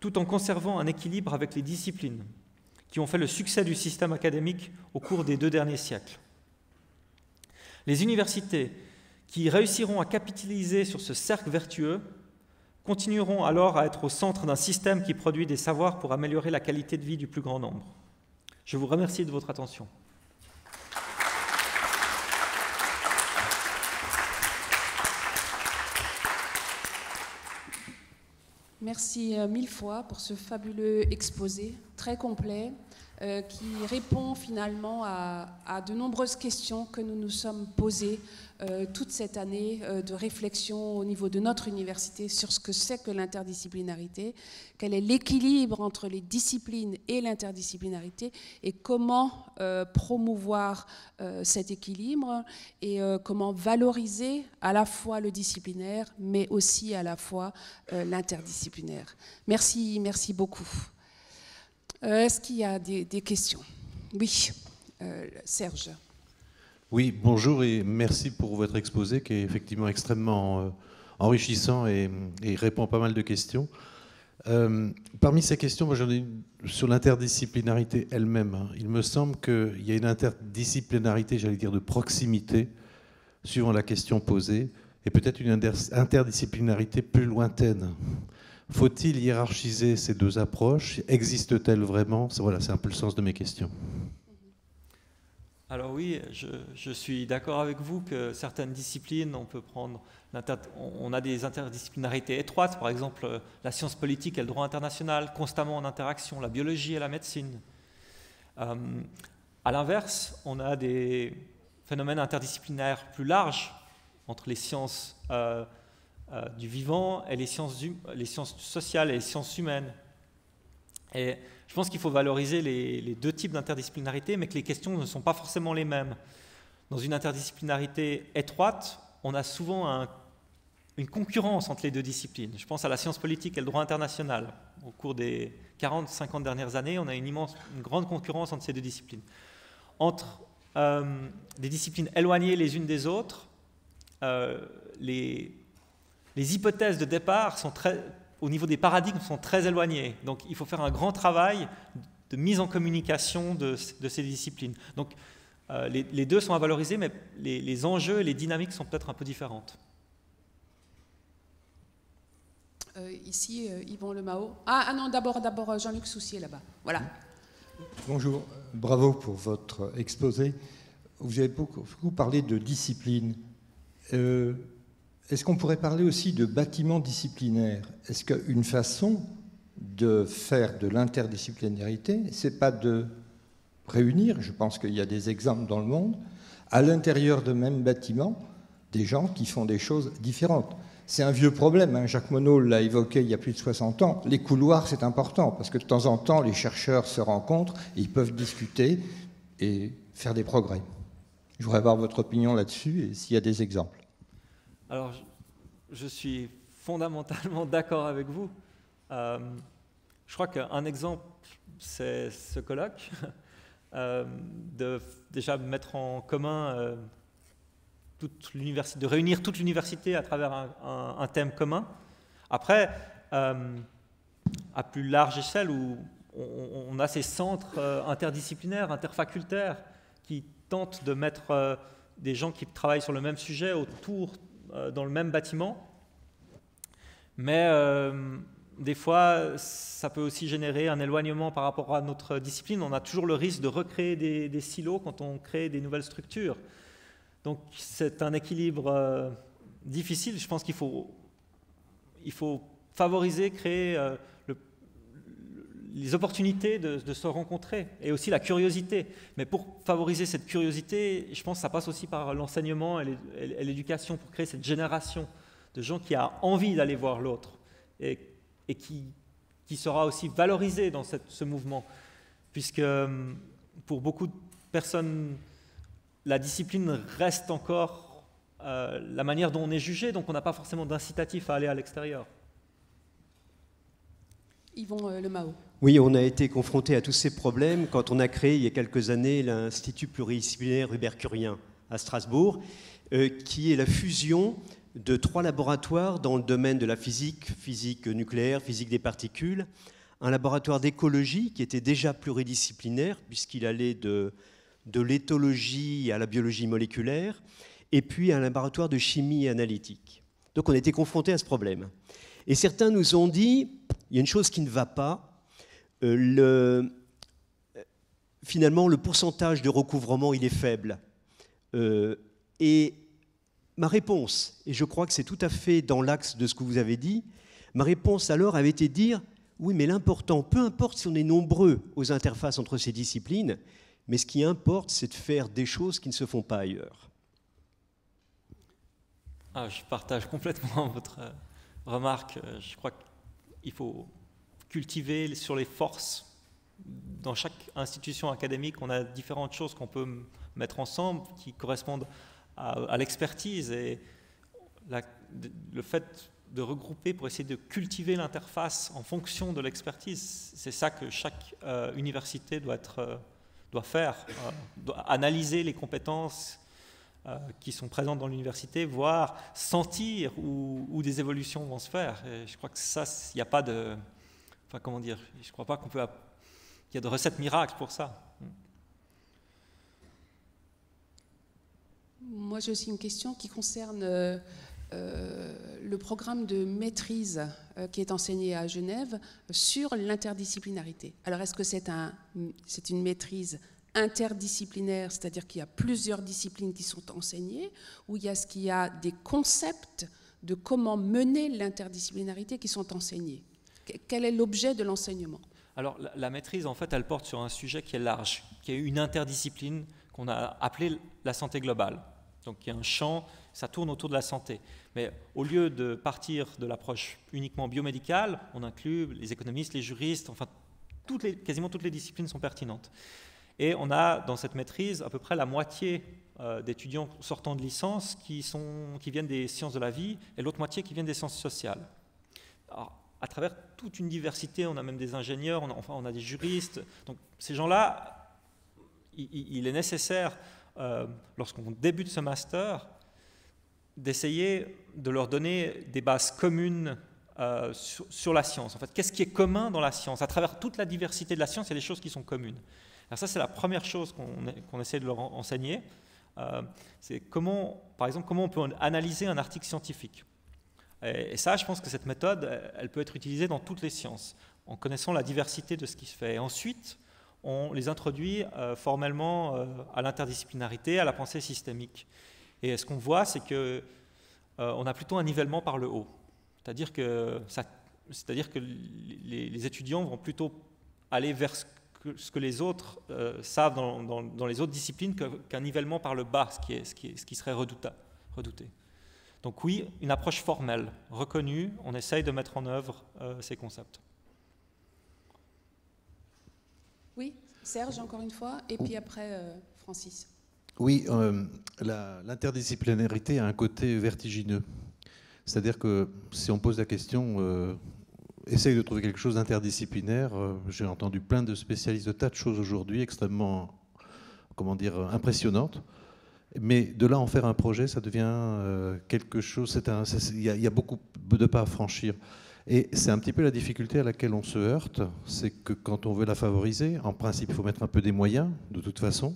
tout en conservant un équilibre avec les disciplines qui ont fait le succès du système académique au cours des 2 derniers siècles. Les universités qui réussiront à capitaliser sur ce cercle vertueux continueront alors à être au centre d'un système qui produit des savoirs pour améliorer la qualité de vie du plus grand nombre. Je vous remercie de votre attention. Merci mille fois pour ce fabuleux exposé, très complet, qui répond finalement à de nombreuses questions que nous nous sommes posées toute cette année de réflexion au niveau de notre université sur ce que c'est que l'interdisciplinarité, quel est l'équilibre entre les disciplines et l'interdisciplinarité et comment promouvoir cet équilibre et comment valoriser à la fois le disciplinaire mais aussi à la fois l'interdisciplinaire. Merci, merci beaucoup. Est-ce qu'il y a des questions? Oui, Serge. Oui, bonjour et merci pour votre exposé qui est effectivement extrêmement enrichissant et répond à pas mal de questions. Parmi ces questions, moi j'en ai une sur l'interdisciplinarité elle-même. Hein. Il me semble qu'il y a une interdisciplinarité, j'allais dire, de proximité, suivant la question posée, et peut-être une interdisciplinarité plus lointaine. Faut-il hiérarchiser ces deux approches? Existe-t-elle vraiment? Voilà, c'est un peu le sens de mes questions. Alors oui, je suis d'accord avec vous que certaines disciplines, on peut prendre, on a des interdisciplinarités étroites, par exemple la science politique et le droit international, constamment en interaction, la biologie et la médecine. À l'inverse, on a des phénomènes interdisciplinaires plus larges entre les sciences du vivant et les sciences sociales et les sciences humaines. Et je pense qu'il faut valoriser les deux types d'interdisciplinarité, mais que les questions ne sont pas forcément les mêmes. Dans une interdisciplinarité étroite, on a souvent une concurrence entre les deux disciplines. Je pense à la science politique et le droit international. Au cours des 40-50 dernières années, on a une grande concurrence entre ces deux disciplines. Entre des disciplines éloignées les unes des autres, les hypothèses de départ sont au niveau des paradigmes sont très éloignés. Donc il faut faire un grand travail de mise en communication de ces disciplines. Donc les deux sont à valoriser, mais les enjeux et les dynamiques sont peut-être un peu différentes. Ici, Yvon Lemao. Ah non, d'abord Jean-Luc Soucier là-bas. Voilà. Bonjour, bravo pour votre exposé. Vous avez beaucoup parlé de discipline. Est-ce qu'on pourrait parler aussi de bâtiment disciplinaire? Est-ce qu'une façon de faire de l'interdisciplinarité, c'est pas de réunir, je pense qu'il y a des exemples dans le monde, à l'intérieur de même bâtiment, des gens qui font des choses différentes? C'est un vieux problème, hein. Jacques Monod l'a évoqué il y a plus de 60 ans. Les couloirs, c'est important, parce que de temps en temps, les chercheurs se rencontrent et ils peuvent discuter et faire des progrès. Je voudrais avoir votre opinion là-dessus et s'il y a des exemples. Alors, je suis fondamentalement d'accord avec vous. Je crois qu'un exemple, c'est ce colloque, de déjà mettre en commun de réunir toute l'université à travers un thème commun. Après, à plus large échelle, où on a ces centres interdisciplinaires, interfacultaires, qui tentent de mettre des gens qui travaillent sur le même sujet autour dans le même bâtiment, mais des fois ça peut aussi générer un éloignement par rapport à notre discipline. On a toujours le risque de recréer des silos quand on crée des nouvelles structures. Donc c'est un équilibre difficile. Je pense qu'il faut favoriser, créer les opportunités de se rencontrer et aussi la curiosité. Mais pour favoriser cette curiosité, je pense que ça passe aussi par l'enseignement et l'éducation pour créer cette génération de gens qui a envie d'aller voir l'autre et qui sera aussi valorisé dans ce mouvement. Puisque pour beaucoup de personnes, la discipline reste encore la manière dont on est jugé, donc on n'a pas forcément d'incitatif à aller à l'extérieur. Yvon Lemao. Oui, on a été confronté à tous ces problèmes quand on a créé il y a quelques années l'Institut pluridisciplinaire Hubert Curien à Strasbourg, qui est la fusion de 3 laboratoires dans le domaine de la physique nucléaire, physique des particules, un laboratoire d'écologie qui était déjà pluridisciplinaire puisqu'il allait de l'éthologie à la biologie moléculaire, et puis un laboratoire de chimie analytique. Donc on a été confrontés à ce problème. Et certains nous ont dit, il y a une chose qui ne va pas, finalement le pourcentage de recouvrement il est faible. Et ma réponse, et je crois que c'est tout à fait dans l'axe de ce que vous avez dit, ma réponse alors avait été de dire, oui mais l'important, peu importe si on est nombreux aux interfaces entre ces disciplines, mais ce qui importe c'est de faire des choses qui ne se font pas ailleurs. Je partage complètement votre remarque. Je crois qu'il faut cultiver sur les forces. Dans chaque institution académique, on a différentes choses qu'on peut mettre ensemble qui correspondent à l'expertise. Et le fait de regrouper pour essayer de cultiver l'interface en fonction de l'expertise, c'est ça que chaque université doit faire, doit analyser les compétences qui sont présentes dans l'université, voire sentir où des évolutions vont se faire. Et je crois que ça, il n'y a pas de... Enfin, comment dire, je ne crois pas qu'il y a de recette miracle pour ça. Moi, j'ai aussi une question qui concerne le programme de maîtrise qui est enseigné à Genève sur l'interdisciplinarité. Alors, est-ce que c'est une maîtrise interdisciplinaire, c'est-à-dire qu'il y a plusieurs disciplines qui sont enseignées, ou est-ce qu'il y a des concepts de comment mener l'interdisciplinarité qui sont enseignés? Quel est l'objet de l'enseignement? Alors, la maîtrise, en fait, elle porte sur un sujet qui est large, qui est une interdiscipline qu'on a appelée la santé globale. Donc, il y a un champ, ça tourne autour de la santé. Mais au lieu de partir de l'approche uniquement biomédicale, on inclut les économistes, les juristes, enfin, quasiment toutes les disciplines sont pertinentes. Et on a dans cette maîtrise à peu près la moitié d'étudiants sortant de licence qui viennent des sciences de la vie et l'autre moitié qui viennent des sciences sociales. Alors, à travers toute une diversité, on a même des ingénieurs, on a des juristes. Donc ces gens-là, il est nécessaire, lorsqu'on débute ce master, d'essayer de leur donner des bases communes sur la science. En fait, qu'est-ce qui est commun dans la science? À travers toute la diversité de la science, il y a des choses qui sont communes. Alors ça, c'est la première chose qu'on essaie de leur enseigner. C'est par exemple, comment on peut analyser un article scientifique. Et ça, je pense que cette méthode, elle peut être utilisée dans toutes les sciences, en connaissant la diversité de ce qui se fait. Et ensuite, on les introduit formellement à l'interdisciplinarité, à la pensée systémique. Et ce qu'on voit, c'est qu'on a plutôt un nivellement par le haut. C'est-à-dire que les étudiants vont plutôt aller vers ce que les autres savent dans les autres disciplines qu'un nivellement par le bas, ce qui serait redouté. Donc oui, une approche formelle, reconnue, on essaye de mettre en œuvre ces concepts. Oui, Serge, encore une fois, et puis après, Francis. Oui, l'interdisciplinarité a un côté vertigineux. C'est-à-dire que si on pose la question, essaye de trouver quelque chose d'interdisciplinaire, j'ai entendu plein de spécialistes de tas de choses aujourd'hui extrêmement, impressionnantes. Mais de là en faire un projet, ça devient quelque chose. Il y a beaucoup de pas à franchir. Et c'est un petit peu la difficulté à laquelle on se heurte, c'est que quand on veut la favoriser, en principe, il faut mettre un peu des moyens, de toute façon.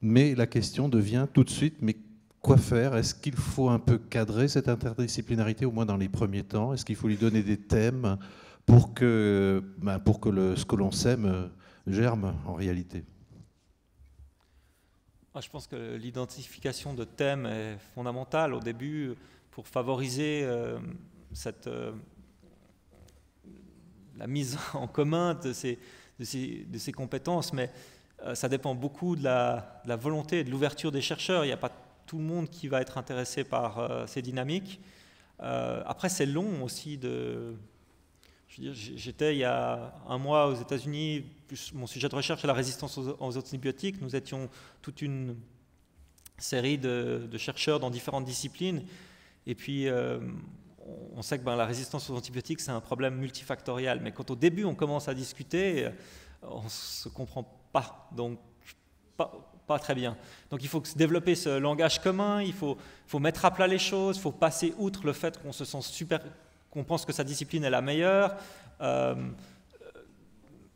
Mais la question devient tout de suite, mais quoi faire? Est-ce qu'il faut un peu cadrer cette interdisciplinarité, au moins dans les premiers temps? Est-ce qu'il faut lui donner des thèmes pour que ce que l'on sème germe en réalité? Je pense que l'identification de thèmes est fondamentale au début pour favoriser la mise en commun de ces compétences, mais ça dépend beaucoup de la volonté et de l'ouverture des chercheurs. Il n'y a pas tout le monde qui va être intéressé par ces dynamiques. Après, c'est long aussi j'étais il y a un mois aux États-Unis, mon sujet de recherche est la résistance aux antibiotiques. Nous étions toute une série de chercheurs dans différentes disciplines. Et puis, on sait que la résistance aux antibiotiques, c'est un problème multifactoriel. Mais quand au début, on commence à discuter, on ne se comprend pas. Donc, pas très bien. Donc, il faut développer ce langage commun, il faut mettre à plat les choses, il faut passer outre le fait qu'on se sent qu'on pense que sa discipline est la meilleure,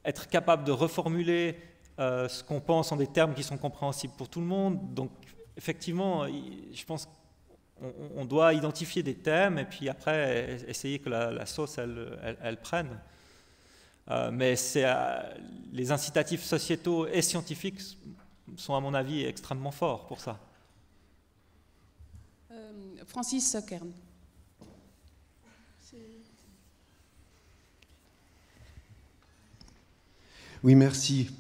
être capable de reformuler ce qu'on pense en des termes qui sont compréhensibles pour tout le monde. Donc, effectivement, je pense qu'on doit identifier des thèmes et puis après essayer que la sauce, elle prenne. Mais les incitatifs sociétaux et scientifiques sont, à mon avis, extrêmement forts pour ça. Francis Kern. Oui, merci.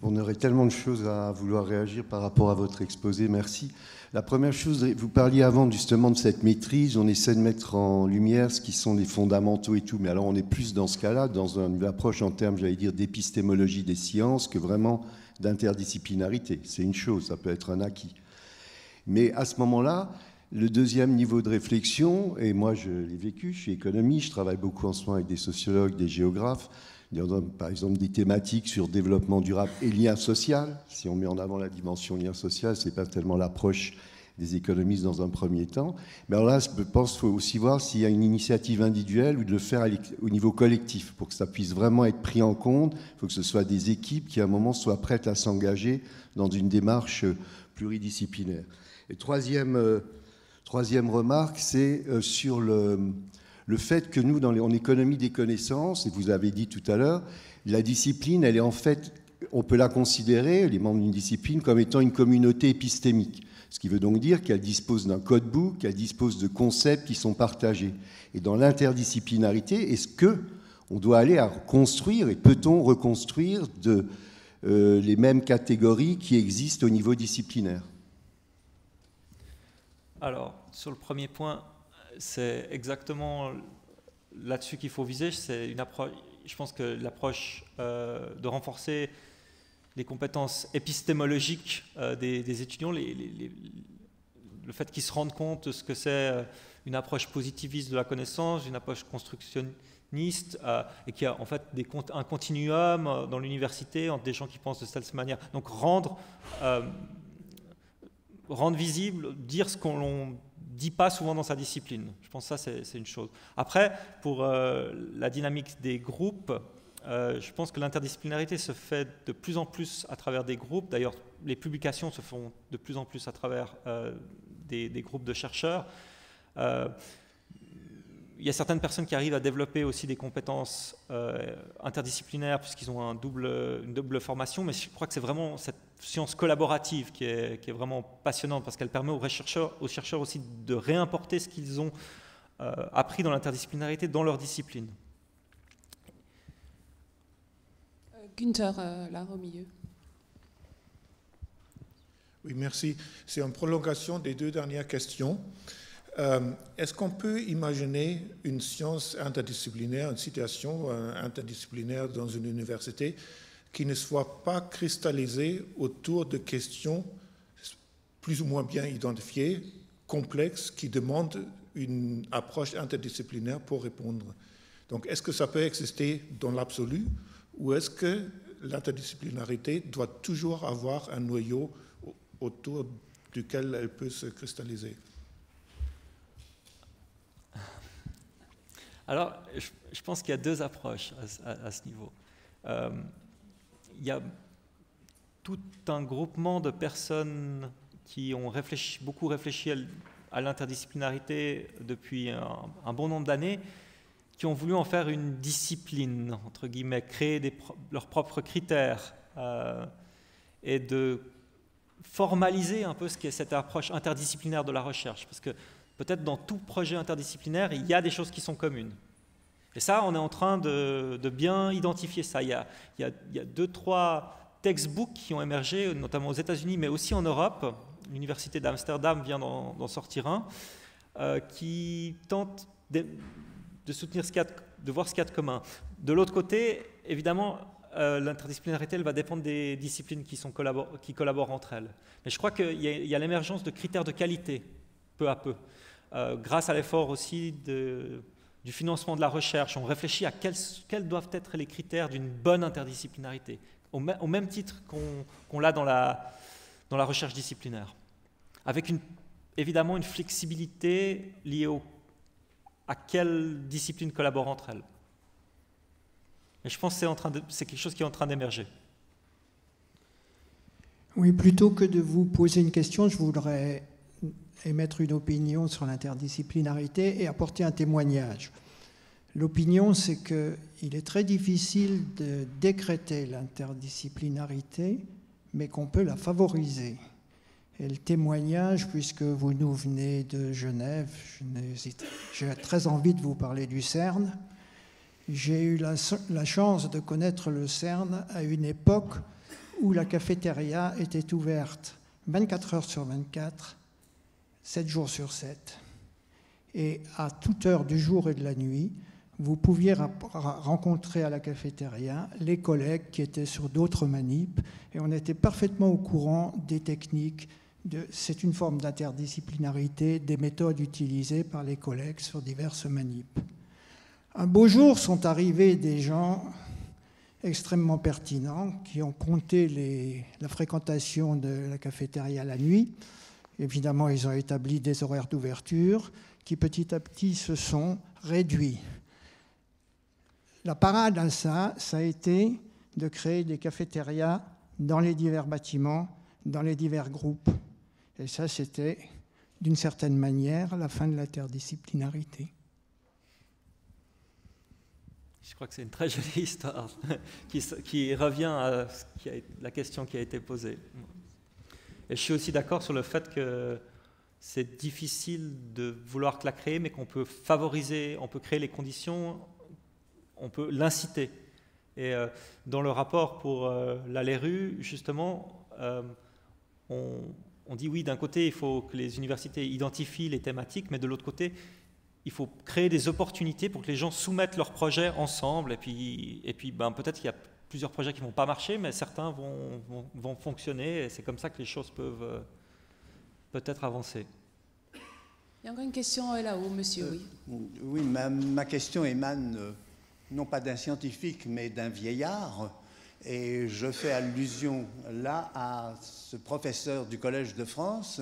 On aurait tellement de choses à vouloir réagir par rapport à votre exposé. Merci. La première chose, vous parliez avant justement de cette maîtrise. On essaie de mettre en lumière ce qui sont les fondamentaux et tout. Mais alors on est plus dans ce cas-là, dans une approche en termes, j'allais dire, d'épistémologie des sciences que vraiment d'interdisciplinarité. C'est une chose, ça peut être un acquis. Mais à ce moment-là, le deuxième niveau de réflexion, et moi je l'ai vécu, je suis économiste, je travaille beaucoup en ce moment avec des sociologues, des géographes, par exemple des thématiques sur développement durable et lien social. Si on met en avant la dimension lien social, ce n'est pas tellement l'approche des économistes dans un premier temps. Mais alors là, je pense qu'il faut aussi voir s'il y a une initiative individuelle ou de le faire au niveau collectif pour que ça puisse vraiment être pris en compte. Il faut que ce soit des équipes qui, à un moment, soient prêtes à s'engager dans une démarche pluridisciplinaire. Et troisième remarque, c'est sur le fait que nous, en économie des connaissances, et vous avez dit tout à l'heure, la discipline, elle est en fait, on peut la considérer, les membres d'une discipline, comme étant une communauté épistémique. Ce qui veut donc dire qu'elle dispose d'un codebook, qu'elle dispose de concepts qui sont partagés. Et dans l'interdisciplinarité, est-ce qu'on doit aller à construire, et peut-on reconstruire les mêmes catégories qui existent au niveau disciplinaire? Alors, sur le premier point, c'est exactement là-dessus qu'il faut viser. C'est une approche, je pense que l'approche de renforcer les compétences épistémologiques des étudiants, le fait qu'ils se rendent compte de ce que c'est une approche positiviste de la connaissance, une approche constructionniste, et qu'il y a en fait un continuum dans l'université entre des gens qui pensent de cette manière. Donc rendre visible, dire ce qu'on ne dit pas souvent dans sa discipline. Je pense que ça, c'est une chose. Après, pour la dynamique des groupes, je pense que l'interdisciplinarité se fait de plus en plus à travers des groupes. D'ailleurs, les publications se font de plus en plus à travers des groupes de chercheurs. Il y a certaines personnes qui arrivent à développer aussi des compétences interdisciplinaires puisqu'ils ont une double formation, mais je crois que c'est vraiment cette science collaborative qui est vraiment passionnante parce qu'elle permet aux chercheurs aussi de réimporter ce qu'ils ont appris dans l'interdisciplinarité dans leur discipline. Günther, là, au milieu. Oui, merci. C'est en prolongation des deux dernières questions. Est-ce qu'on peut imaginer une science interdisciplinaire, une situation interdisciplinaire dans une université qui ne soit pas cristallisée autour de questions plus ou moins bien identifiées, complexes, qui demandent une approche interdisciplinaire pour répondre? Donc, est-ce que ça peut exister dans l'absolu ou est-ce que l'interdisciplinarité doit toujours avoir un noyau autour duquel elle peut se cristalliser? Alors, je pense qu'il y a deux approches à ce niveau. Il y a tout un groupement de personnes qui ont beaucoup réfléchi à l'interdisciplinarité depuis un bon nombre d'années, qui ont voulu en faire une discipline, entre guillemets, créer leurs propres critères et de formaliser un peu ce qu'est cette approche interdisciplinaire de la recherche. Parce que peut-être dans tout projet interdisciplinaire, il y a des choses qui sont communes. Et ça, on est en train de bien identifier ça. Il y a 2-3 textbooks qui ont émergé, notamment aux États-Unis, mais aussi en Europe. L'Université d'Amsterdam vient d'en sortir un, qui tente de soutenir de voir ce qu'il y a de commun. De l'autre côté, évidemment, l'interdisciplinarité, elle va dépendre des disciplines qui collaborent entre elles. Mais je crois qu'il y a l'émergence de critères de qualité, peu à peu. Grâce à l'effort aussi du financement de la recherche, on réfléchit à quels doivent être les critères d'une bonne interdisciplinarité, au même titre qu'on l'a dans la recherche disciplinaire, avec évidemment une flexibilité liée à quelles disciplines collaborent entre elles. Et je pense que c'est quelque chose qui est en train d'émerger. Oui, plutôt que de vous poser une question, je voudrais émettre une opinion sur l'interdisciplinarité et apporter un témoignage. L'opinion, c'est qu'il est très difficile de décréter l'interdisciplinarité, mais qu'on peut la favoriser. Et le témoignage, puisque vous nous venez de Genève, j'ai très envie de vous parler du CERN. J'ai eu la chance de connaître le CERN à une époque où la cafétéria était ouverte 24 heures sur 24, 7 jours sur 7. Et à toute heure du jour et de la nuit, vous pouviez rencontrer à la cafétéria les collègues qui étaient sur d'autres manips, et on était parfaitement au courant des techniques. C'est une forme d'interdisciplinarité des méthodes utilisées par les collègues sur diverses manips. Un beau jour sont arrivés des gens extrêmement pertinents qui ont compté la fréquentation de la cafétéria la nuit. Évidemment, ils ont établi des horaires d'ouverture qui petit à petit se sont réduits. La parade à ça a été de créer des cafétérias dans les divers bâtiments, dans les divers groupes. Et ça, c'était, d'une certaine manière, la fin de l'interdisciplinarité. Je crois que c'est une très jolie histoire qui revient à la question qui a été posée. Et je suis aussi d'accord sur le fait que c'est difficile de vouloir la créer, mais qu'on peut favoriser, on peut créer les conditions, on peut l'inciter. Et dans le rapport pour l'ALERU, justement, on dit oui, d'un côté, il faut que les universités identifient les thématiques, mais de l'autre côté, il faut créer des opportunités pour que les gens soumettent leurs projets ensemble. Et puis peut-être qu'il y a plusieurs projets qui ne vont pas marcher, mais certains vont fonctionner. Et c'est comme ça que les choses peuvent peut-être avancer. Il y a encore une question là-haut, monsieur, oui. Oui, ma question émane non pas d'un scientifique, mais d'un vieillard. Et je fais allusion là à ce professeur du Collège de France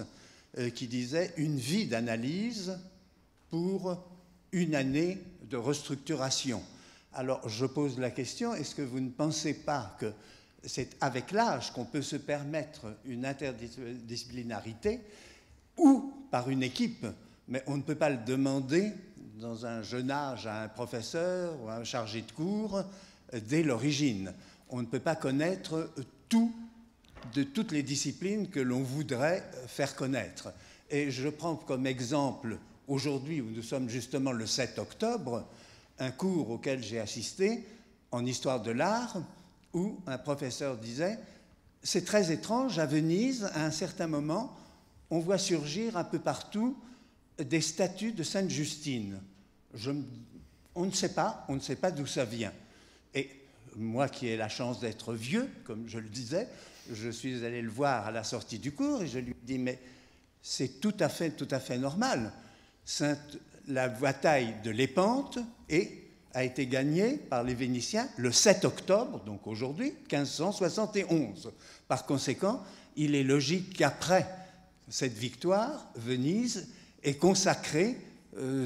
qui disait « une vie d'analyse pour une année de restructuration ». Alors je pose la question, est-ce que vous ne pensez pas que c'est avec l'âge qu'on peut se permettre une interdisciplinarité ou par une équipe, mais on ne peut pas le demander dans un jeune âge à un professeur ou à un chargé de cours dès l'origine. On ne peut pas connaître tout de toutes les disciplines que l'on voudrait faire connaître. Et je prends comme exemple, aujourd'hui, où nous sommes justement le 7 octobre, un cours auquel j'ai assisté en histoire de l'art, où un professeur disait « c'est très étrange, à Venise, à un certain moment, on voit surgir un peu partout des statues de Sainte-Justine. On ne sait pas d'où ça vient. » Et moi qui ai la chance d'être vieux, comme je le disais, je suis allé le voir à la sortie du cours et je lui ai dit « mais c'est tout à fait normal. La bataille de Lépante a été gagnée par les Vénitiens le 7 octobre, donc aujourd'hui, 1571. Par conséquent, il est logique qu'après cette victoire, Venise ait consacré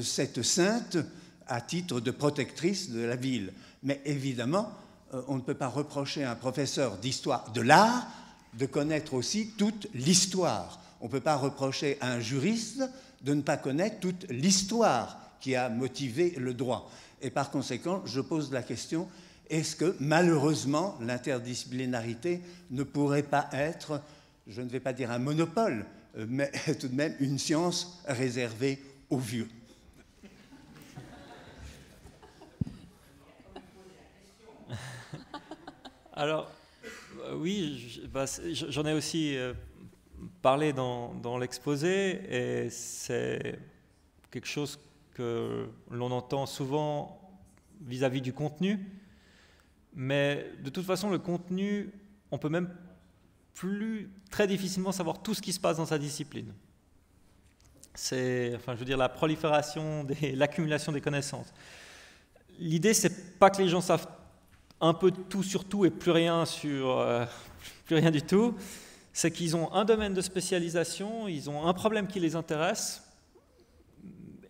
cette sainte à titre de protectrice de la ville. Mais évidemment, on ne peut pas reprocher à un professeur d'histoire de l'art de connaître aussi toute l'histoire. On ne peut pas reprocher à un juriste de ne pas connaître toute l'histoire qui a motivé le droit. Et par conséquent, je pose la question, est-ce que malheureusement l'interdisciplinarité ne pourrait pas être, je ne vais pas dire un monopole, mais tout de même une science réservée aux vieux? Alors, oui, j'en ai aussi parlé dans l'exposé, et c'est quelque chose que l'on entend souvent vis-à-vis du contenu, mais de toute façon, le contenu, on peut même très difficilement savoir tout ce qui se passe dans sa discipline. C'est, je veux dire, la prolifération, l'accumulation des connaissances. L'idée, c'est pas que les gens savent un peu de tout sur tout et plus rien du tout. C'est qu'ils ont un domaine de spécialisation, ils ont un problème qui les intéresse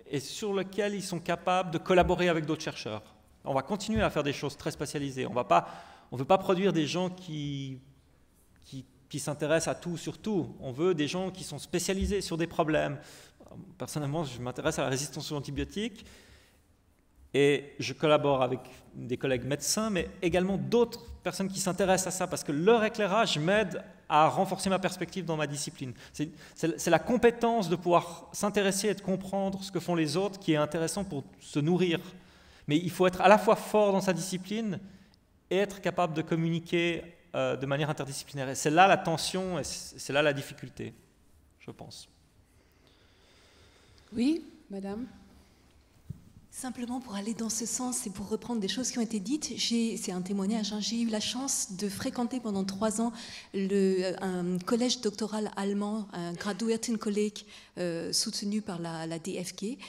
et sur lequel ils sont capables de collaborer avec d'autres chercheurs. On va continuer à faire des choses très spécialisées. On ne veut pas produire des gens qui qui s'intéressent à tout sur tout. On veut des gens qui sont spécialisés sur des problèmes. Personnellement, je m'intéresse à la résistance aux antibiotiques et je collabore avec des collègues médecins, mais également d'autres personnes qui s'intéressent à ça parce que leur éclairage m'aide à renforcer ma perspective dans ma discipline. C'est la compétence de pouvoir s'intéresser et de comprendre ce que font les autres qui est intéressant pour se nourrir. Mais il faut être à la fois fort dans sa discipline et être capable de communiquer de manière interdisciplinaire. Et c'est là la tension et c'est là la difficulté, je pense. Oui, madame. Simplement pour aller dans ce sens et pour reprendre des choses qui ont été dites, c'est un témoignage, hein, j'ai eu la chance de fréquenter pendant 3 ans un collège doctoral allemand, un Graduiertenkolleg soutenu par la DFG,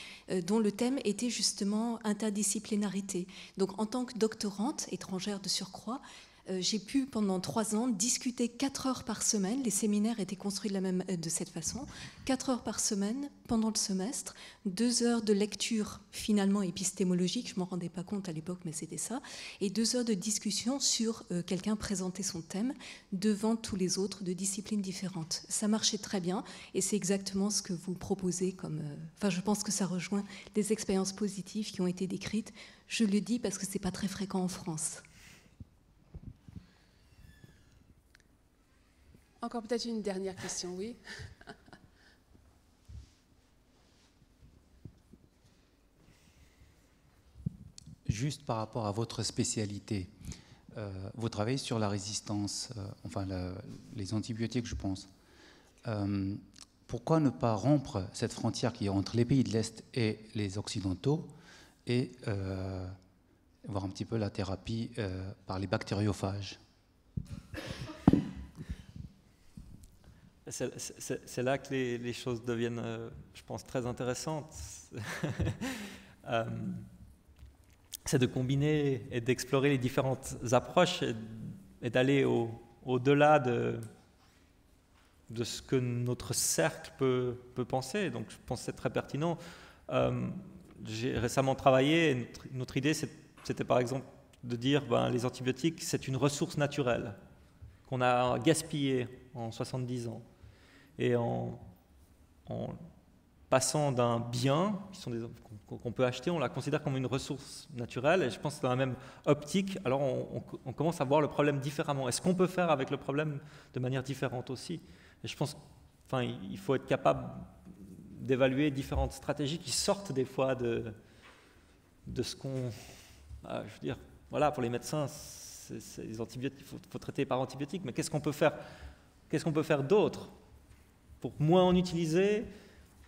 dont le thème était justement interdisciplinarité. Donc en tant que doctorante, étrangère de surcroît, j'ai pu pendant 3 ans discuter 4 heures par semaine. Les séminaires étaient construits de cette façon. 4 heures par semaine pendant le semestre, 2 heures de lecture finalement épistémologique, je ne m'en rendais pas compte à l'époque, mais c'était ça, et 2 heures de discussion sur quelqu'un présenter son thème devant tous les autres de disciplines différentes. Ça marchait très bien et c'est exactement ce que vous proposez comme... Enfin, je pense que ça rejoint des expériences positives qui ont été décrites. Je le dis parce que ce n'est pas très fréquent en France. Encore peut-être une dernière question, oui. Juste par rapport à votre spécialité, vous travaillez sur la résistance, les antibiotiques, je pense. Pourquoi ne pas rompre cette frontière qui est entre les pays de l'Est et les Occidentaux et voir un petit peu la thérapie par les bactériophages ? C'est là que les choses deviennent, je pense, très intéressantes. C'est de combiner et d'explorer les différentes approches et d'aller au-delà de ce que notre cercle peut penser. Donc je pense que c'est très pertinent. J'ai récemment travaillé, et notre idée c'était par exemple de dire les antibiotiques c'est une ressource naturelle qu'on a gaspillée en 70 ans. Et en passant d'un bien, qu'on peut acheter, on la considère comme une ressource naturelle. Et je pense que dans la même optique, alors on commence à voir le problème différemment. Est-ce qu'on peut faire avec le problème de manière différente aussi ? Et je pense qu'il faut être capable d'évaluer différentes stratégies qui sortent des fois de ce qu'on... je veux dire, voilà, pour les médecins, les antibiotiques, il faut traiter par antibiotiques, mais qu'est-ce qu'on peut faire d'autre pour moins en utiliser,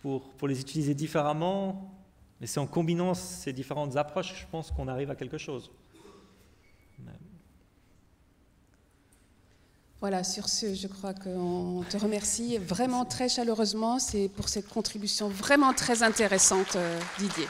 pour les utiliser différemment. Et c'est en combinant ces différentes approches, je pense qu'on arrive à quelque chose. Voilà, sur ce, je crois qu'on te remercie vraiment très chaleureusement. C'est pour cette contribution vraiment très intéressante, Didier.